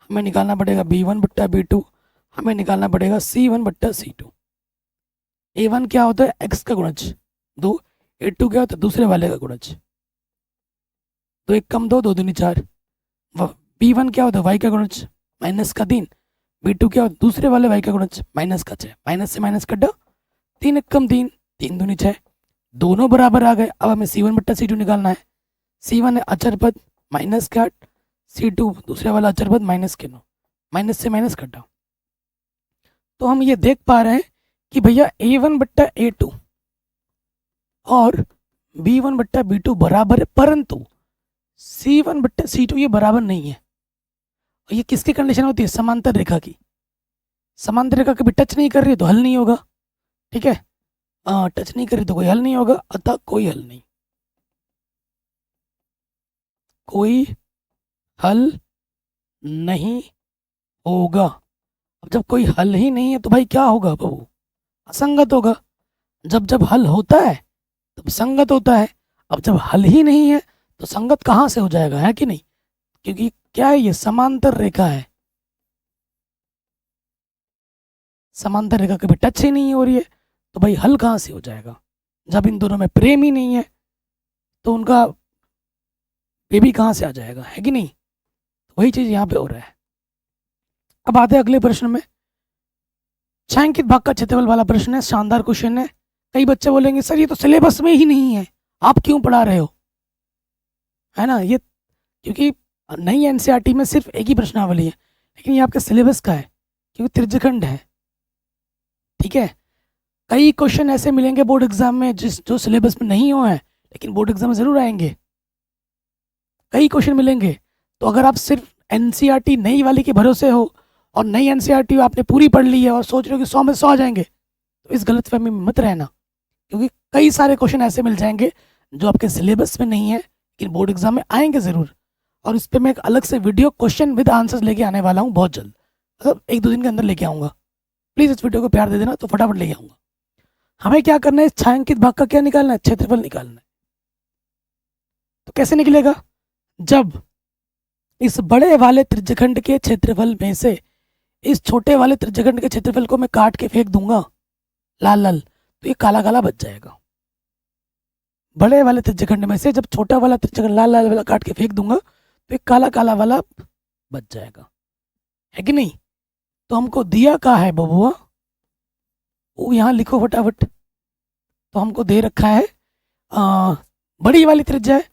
हमें निकालना पड़ेगा b1 बट्टा b2, हमें निकालना पड़ेगा c1 बट्टा c2। a1 क्या होता है x का गुणज 2, a2 क्या होता है दूसरे वाले का गुणज 2 1 कम 2, 2 दूनी 4, b1 क्या होता है y का गुणज माइनस का 3, b2 क्या होता है दूसरे वाले y का गुणज माइनस का 6, माइनस से माइनस कटा 3 1 कम 3, 3 दूनी 6, दोनों बराबर आ गए। अब हमें c1 बट्टा c2 निकालना है, c1 है अचर पद माइनस के 8, c2 दूसरे वाला अचर पद माइनस के 9, माइनस से माइनस कटा। तो हम ये देख पा रहे हैं कि भैया a1 बट्टा a2 और b1 बट्टा b2 बराबर है, परंतु c1 बट्टा c2 ये बराबर नहीं है। और ये किसकी कंडीशन होती है, समांतर रेखा की। समांतर रेखा कभी टच नहीं कर रही तो हल नहीं होगा, ठीक है, टच नहीं कर रही तो कोई हल नहीं होगा, अतः कोई हल नहीं, कोई हल नहीं होगा। अब जब कोई हल ही नहीं है तो भाई क्या होगा बाबू, असंगत होगा। जब जब हल होता है तब संगत होता है, अब जब हल ही नहीं है तो संगत कहाँ से हो जाएगा, है कि नहीं, क्योंकि क्या है ये समांतर रेखा है, समांतर रेखा कभी टच ही नहीं हो रही है तो भाई हल कहाँ से हो जाएगा। जब इन दोनों में प्रेम ही नहीं है तो उनका बेबी कहाँ से आ जाएगा, है कि नहीं। वही चीज यहाँ पे हो रहा है। अब आते हैं अगले प्रश्न में, छायांकित भाग का क्षेत्रफल वाला प्रश्न है, शानदार क्वेश्चन है। कई बच्चे बोलेंगे सर ये तो सिलेबस में ही नहीं है, आप क्यों पढ़ा रहे हो, है ना। ये क्योंकि नई एनसीईआरटी में सिर्फ एक ही प्रश्नावली है, लेकिन ये आपके सिलेबस का है क्योंकि त्रिज्यखंड है, ठीक है। कई क्वेश्चन ऐसे मिलेंगे बोर्ड एग्जाम में जो सिलेबस में नहीं हुए हैं लेकिन बोर्ड एग्जाम में जरूर आएंगे, कई क्वेश्चन मिलेंगे। तो अगर आप सिर्फ एनसीईआरटी नई वाली के भरोसे हो और नई एनसीईआरटी आपने पूरी पढ़ ली है और सोच रहे हो कि 100 में 100 आ जाएंगे, तो इस गलतफहमी में मत रहना, क्योंकि कई सारे क्वेश्चन ऐसे मिल जाएंगे जो आपके सिलेबस में नहीं है लेकिन बोर्ड एग्जाम में आएंगे ज़रूर। और इस पर मैं एक अलग से वीडियो क्वेश्चन विद आंसर्स लेके आने वाला हूँ बहुत जल्द, मतलब 1-2 दिन के अंदर लेके आऊँगा। प्लीज़ इस वीडियो को प्यार दे देना तो फटाफट लेके आऊँगा। हमें क्या करना है, छायांकित भाग का क्या निकालना है, क्षेत्रफल निकालना है। तो कैसे निकलेगा, जब इस बड़े वाले त्रिज्यखंड के क्षेत्रफल में से इस छोटे वाले त्रिज्यखंड के क्षेत्रफल को मैं काट के फेंक दूंगा लाल लाल, तो ये काला काला बच जाएगा। बड़े वाले त्रिज्यखंड में से जब छोटा वाला त्रिज्यखंड लाल लाल वाला काट के फेंक दूंगा तो ये काला काला वाला बच जाएगा, है कि नहीं। तो हमको दिया का है बबुआ, वो यहाँ लिखो फटाफट। तो हमको दे रखा है बड़ी वाली त्रिज्या है,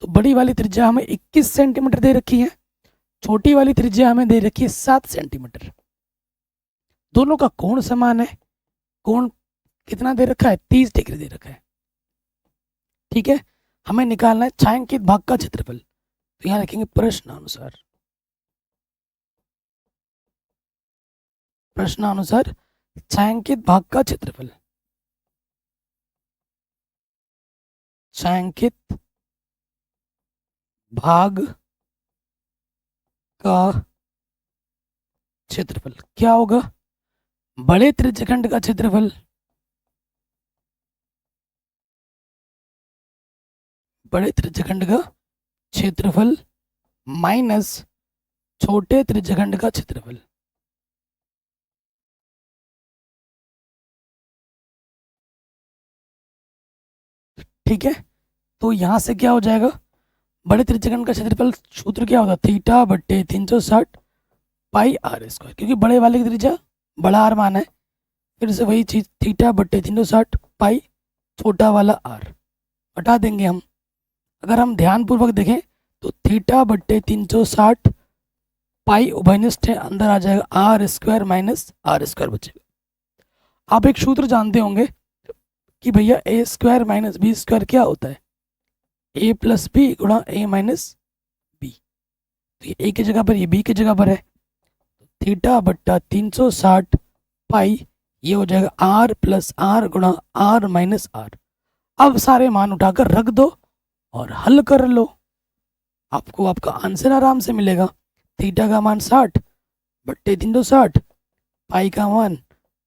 तो बड़ी वाली त्रिज्या हमें 21 सेंटीमीटर दे रखी है, छोटी वाली त्रिज्या हमें दे रखी है 7 सेंटीमीटर। दोनों का कोण समान है, कोण कितना दे रखा है 30 डिग्री दे रखा है, ठीक है। हमें निकालना है छायांकित भाग का क्षेत्रफल। तो यहाँ लिखेंगे प्रश्नानुसार, प्रश्नानुसार छायांकित भाग का क्षेत्रफल, छायांकित भाग का क्षेत्रफल क्या होगा? बड़े त्रिज्यखंड का क्षेत्रफल, बड़े त्रिज्यखंड का क्षेत्रफल माइनस छोटे त्रिज्यखंड का क्षेत्रफल। ठीक है, तो यहां से क्या हो जाएगा? बड़े त्रिज्यखंड का क्षेत्रफल सूत्र क्या होता है? थीटा बट्टे 360 पाई आर स्क्वायर, क्योंकि बड़े वाले की त्रिज्या बड़ा आर मान है, फिर से वही चीज थीटा बट्टे 360 पाई छोटा वाला आर हटा देंगे हम। अगर हम ध्यानपूर्वक देखें तो थीटा बट्टे 360 पाई उभयनिष्ठ है, अंदर आ जाएगा R square minus R square बचेगा। आप एक सूत्र जानते होंगे कि भैया a square minus b square क्या होता है? ए प्लस बी गुणा ए माइनस बी। तो ये ए की जगह पर, ये बी की जगह पर है, थीटा बट्टा 360 पाई ये हो जाएगा आर प्लस आर गुणा आर माइनस आर। अब सारे मान उठाकर रख दो और हल कर लो, आपको आपका आंसर आराम से मिलेगा। थीटा का मान 60 बट्टे 360, पाई का मान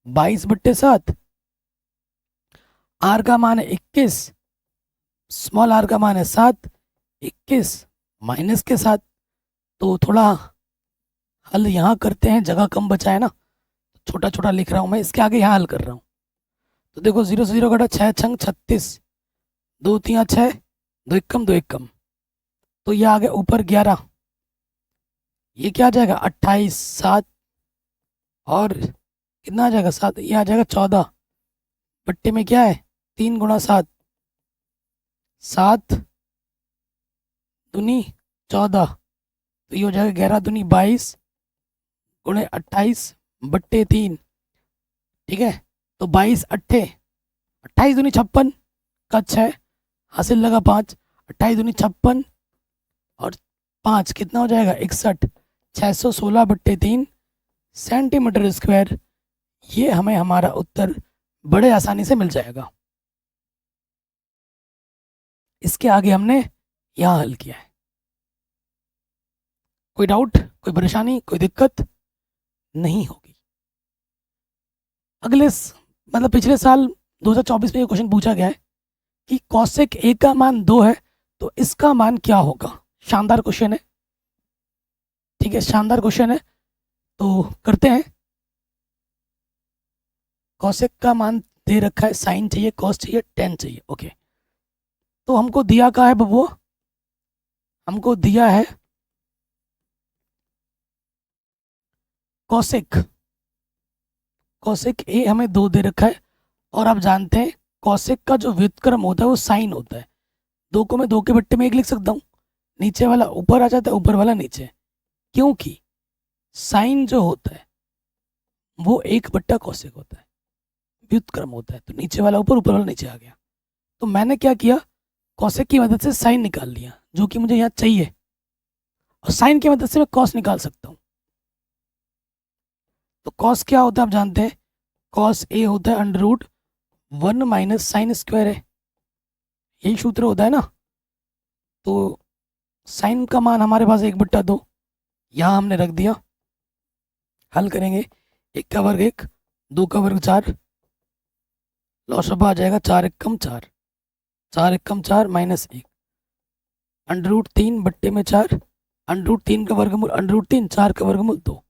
22 बट्टे 7, आर का मान है 21, स्मॉल आर का मान है 7, 21 माइनस के 7। तो थोड़ा हल यहाँ करते हैं, जगह कम बचा है ना, छोटा छोटा लिख रहा हूँ मैं, इसके आगे यहाँ हल कर रहा हूँ। तो देखो 0 से 0 कटा 6 छंग 36, 2 3 6, 2 एकम 2 एकम, तो ये आ गया ऊपर 11, ये क्या आ जाएगा 28, 7 और कितना आ जाएगा 7, ये आ जाएगा 14 बट्टे में क्या है 3 गुणा 7, 7 दूनी 14, तो ये हो जाएगा 11 दूनी 22 गुणे 28 बट्टे 3। ठीक है, तो 22 अट्ठे 28 दूनी 56 का 6 हासिल लगा 5, 28 दूनी 56 और 5 कितना हो जाएगा 61, 616 बट्टे 3 सेंटीमीटर स्क्वायर। ये हमें हमारा उत्तर बड़े आसानी से मिल जाएगा। इसके आगे हमने यहाँ हल किया है। कोई डाउट, कोई परेशानी, कोई दिक्कत नहीं होगी। मतलब पिछले साल 2024 में ये क्वेश्चन पूछा गया है कि कॉसेक ए का मान 2 है तो इसका मान क्या होगा। शानदार क्वेश्चन है, ठीक है, शानदार क्वेश्चन है। तो करते हैं। कॉसेक का मान दे रखा है, साइन चाहिए, कॉस चाहिए, टेन चाहिए। ओके, तो हमको दिया क्या है बबुआ? हमको दिया है कॉसेक, कॉसेक ए हमें 2 दे रखा है, और आप जानते हैं कॉसेक का जो व्युत्क्रम होता है वो साइन होता है। 2 को मैं 2 के बट्टे में 1 लिख सकता हूँ, नीचे वाला ऊपर आ जाता है, ऊपर वाला नीचे, क्योंकि साइन जो होता है वो 1 बट्टा कॉसेक होता है, व्युत्क्रम होता है, तो नीचे वाला ऊपर, ऊपर वाला नीचे आ गया। तो मैंने क्या किया, कॉसेक की मदद से साइन निकाल लिया जो कि मुझे यहाँ चाहिए, और साइन की मदद से मैं कॉस निकाल सकता हूँ। तो कॉस क्या होता है आप जानते हैं, कॉस ए होता है √1 माइनस साइन स्क्वायर है, यही सूत्र होता है ना। तो साइन का मान हमारे पास 1/2, यहाँ हमने रख दिया, हल करेंगे। 1 का वर्ग 1, 2 का वर्ग 4, लॉसअप आ जाएगा 4 एकम 4, 4 एकम 4 माइनस 1, √3 बट्टे में 4, √3 का वर्गमूल √3, 4 का वर्गमूल 2।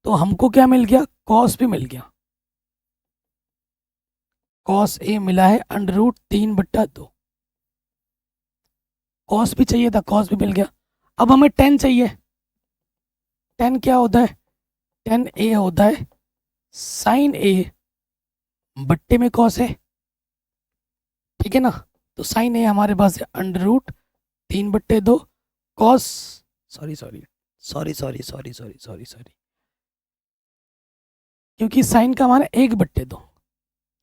तो हमको क्या मिल गया, कॉस भी मिल गया, कॉस ए मिला है √3/2। कॉस भी चाहिए था, कॉस भी मिल गया। अब हमें टेन चाहिए। टेन क्या होता है, टेन ए होता है साइन ए बट्टे में कॉस है, ठीक है ना। तो साइन ए हमारे पास है √3/2 कॉस, सॉरी, क्योंकि साइन का मान है 1/2,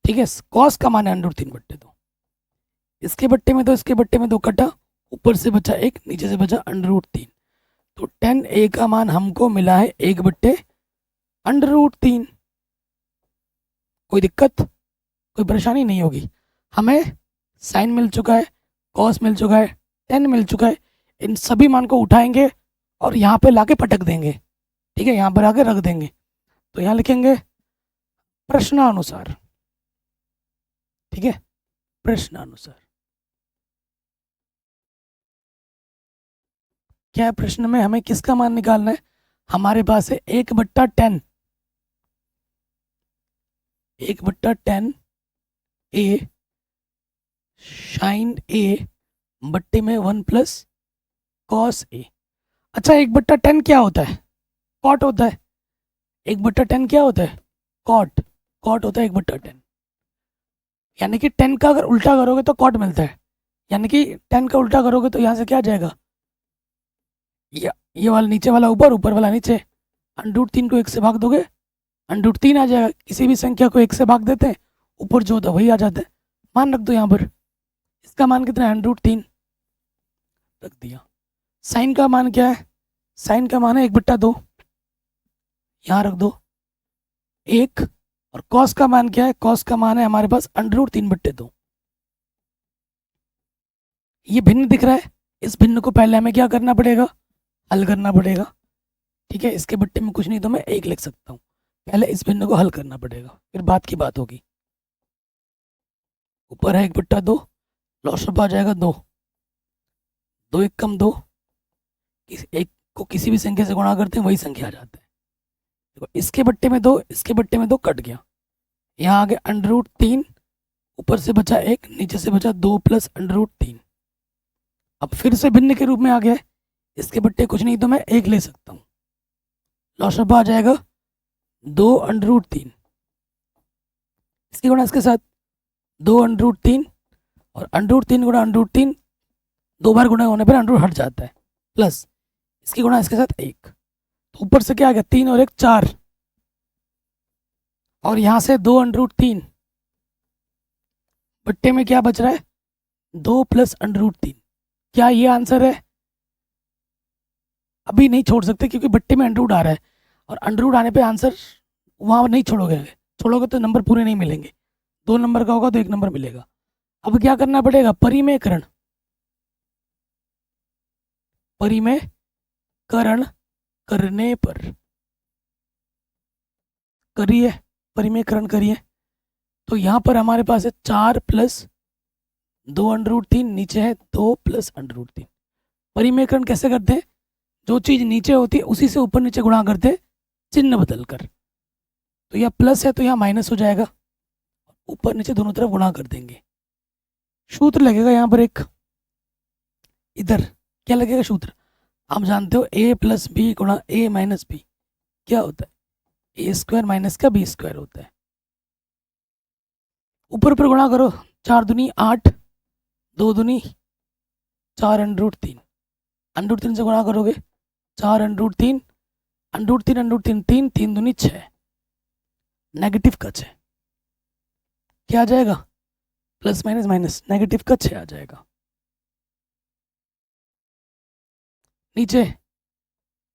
ठीक है। कॉस का मान है √3/2, इसके बट्टे में 2, इसके बट्टे में 2 कटा, ऊपर से बचा 1, नीचे से बचा √3। तो tan a का मान हमको मिला है 1/√3। कोई दिक्कत, कोई परेशानी नहीं होगी। हमें साइन मिल चुका है, कॉस मिल चुका है, tan मिल चुका है। इन सभी मान को उठाएंगे और यहाँ पे लाके पटक देंगे। ठीक है, यहाँ पर आके रख देंगे। तो यहाँ लिखेंगे प्रश्नानुसार। ठीक है, प्रश्नानुसार क्या है? प्रश्न में हमें किसका मान निकालना है? हमारे पास है 1/10, 1/10 a साइन a बट्टे में 1 + कॉस a। अच्छा, 1/10 क्या होता है? कॉट होता है। 1/10 क्या होता है? कॉट। कॉट होता है 1/10। यानी कि 10 का अगर उल्टा करोगे तो कॉट मिलता है। यानी कि 10 का उल्टा करोगे तो यहाँ से क्या आ जाएगा? ये वाला नीचे वाला ऊपर, ऊपर वाला नीचे। √3 को 1 से भाग दोगे, √3 आ जाएगा। किसी भी संख्या को 1 से भाग देते हैं, ऊपर जो होता है वही आ जाता है। मान रख दो यहाँ पर। इसका मान कितना है? √3 रख दिया। साइन का मान क्या है? साइन का मान है 1/2, यहाँ रख दो 1। और कॉस का मान क्या है? कॉस का मान है हमारे पास √3/2। ये भिन्न दिख रहा है। इस भिन्न को पहले हमें क्या करना पड़ेगा? हल करना पड़ेगा। ठीक है, इसके बट्टे में कुछ नहीं तो मैं 1 लिख सकता हूँ। पहले इस भिन्न को हल करना पड़ेगा, फिर बात की बात होगी। ऊपर है 1/2, लॉसअप आ जाएगा 2, 2 1 कम 2। एक को किसी भी संख्या से गुणा करते हैं वही संख्या आ जाता है। देखो, इसके बट्टे में 2, इसके बट्टे में 2 कट गया। यहाँ आ गया √3, ऊपर से बचा 1, नीचे से बचा 2 + √3। अब फिर से भिन्न के रूप में आ गया है। इसके बट्टे कुछ नहीं तो मैं 1 ले सकता हूँ। लॉसअप आ जाएगा 2 √3। इसकी गुणा इसके साथ 2 √3, और √3 गुणा √3 2 बार गुणा होने पर √ हट जाता है, प्लस इसकी गुणा इसके साथ 1। तो ऊपर से क्या आ गया? 3 और 1 4, और यहाँ से 2 √3। बट्टे में क्या बच रहा है? 2 + √3। क्या ये आंसर है? अभी नहीं छोड़ सकते क्योंकि बट्टे में √ आ रहा है, और √ आने पे आंसर वहाँ नहीं छोड़ोगे तो नंबर पूरे नहीं मिलेंगे। 2 नंबर का होगा तो 1 नंबर मिलेगा। अब क्या करना पड़ेगा? परिमेयकरण। परिमेयकरण करने पर करिए, परिमेयकरण करिए। तो यहाँ पर हमारे पास है 4 + 2 √3, नीचे है 2 + √3। परिमेयकरण कैसे करते हैं? जो चीज़ नीचे होती है उसी से ऊपर नीचे गुणा करते हैं, चिन्ह बदल कर। तो यह प्लस है तो यहाँ माइनस हो जाएगा, ऊपर नीचे दोनों तरफ गुणा कर देंगे। सूत्र लगेगा यहाँ पर एक, इधर क्या लगेगा सूत्र? आप जानते हो a + b गुणा a - b क्या होता है? a² - का b² होता है। ऊपर ऊपर गुणा करो, 4 दूनी 8, 2 दूनी 4 √3। √3 से गुणा करोगे 4 √3, √3 3, 3 दूनी 6, नेगेटिव का 6। क्या आ जाएगा? प्लस माइनस माइनस, नेगेटिव का 6 आ जाएगा। नीचे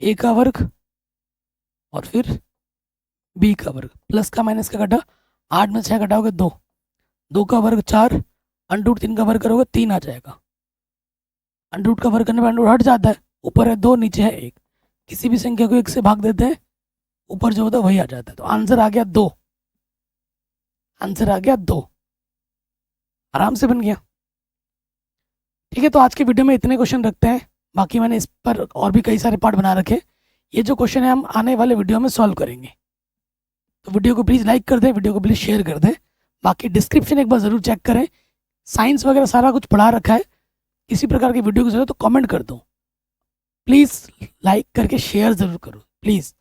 a का वर्ग और फिर b का वर्ग, प्लस का माइनस का घटा, 8 में 6 घटाओगे 2, 2 का वर्ग 4, √3 का वर्ग करोगे 3 आ जाएगा। √ का वर्ग करने पर √ हट जाता है, ऊपर है 2, नीचे है 1। किसी भी संख्या को 1 से भाग देते हैं, ऊपर जो होता है वही आ जाता है। तो आंसर आ गया 2, आंसर आ गया 2। आराम से बन गया। ठीक है, तो आज के वीडियो में इतने क्वेश्चन रखते हैं। बाकी मैंने इस पर और भी कई सारे पार्ट बना रखे। ये जो क्वेश्चन है हम आने वाले वीडियो में सॉल्व करेंगे। तो वीडियो को प्लीज़ लाइक कर दें, वीडियो को प्लीज़ शेयर कर दें। बाकी डिस्क्रिप्शन एक बार ज़रूर चेक करें, साइंस वगैरह सारा कुछ पढ़ा रखा है। किसी प्रकार की वीडियो की जरूरत तो कमेंट कर दो। प्लीज़ लाइक करके शेयर ज़रूर करो। प्लीज़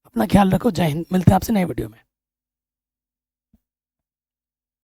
अपना ख्याल रखो। जय हिंद। मिलते हैं आपसे नए वीडियो में।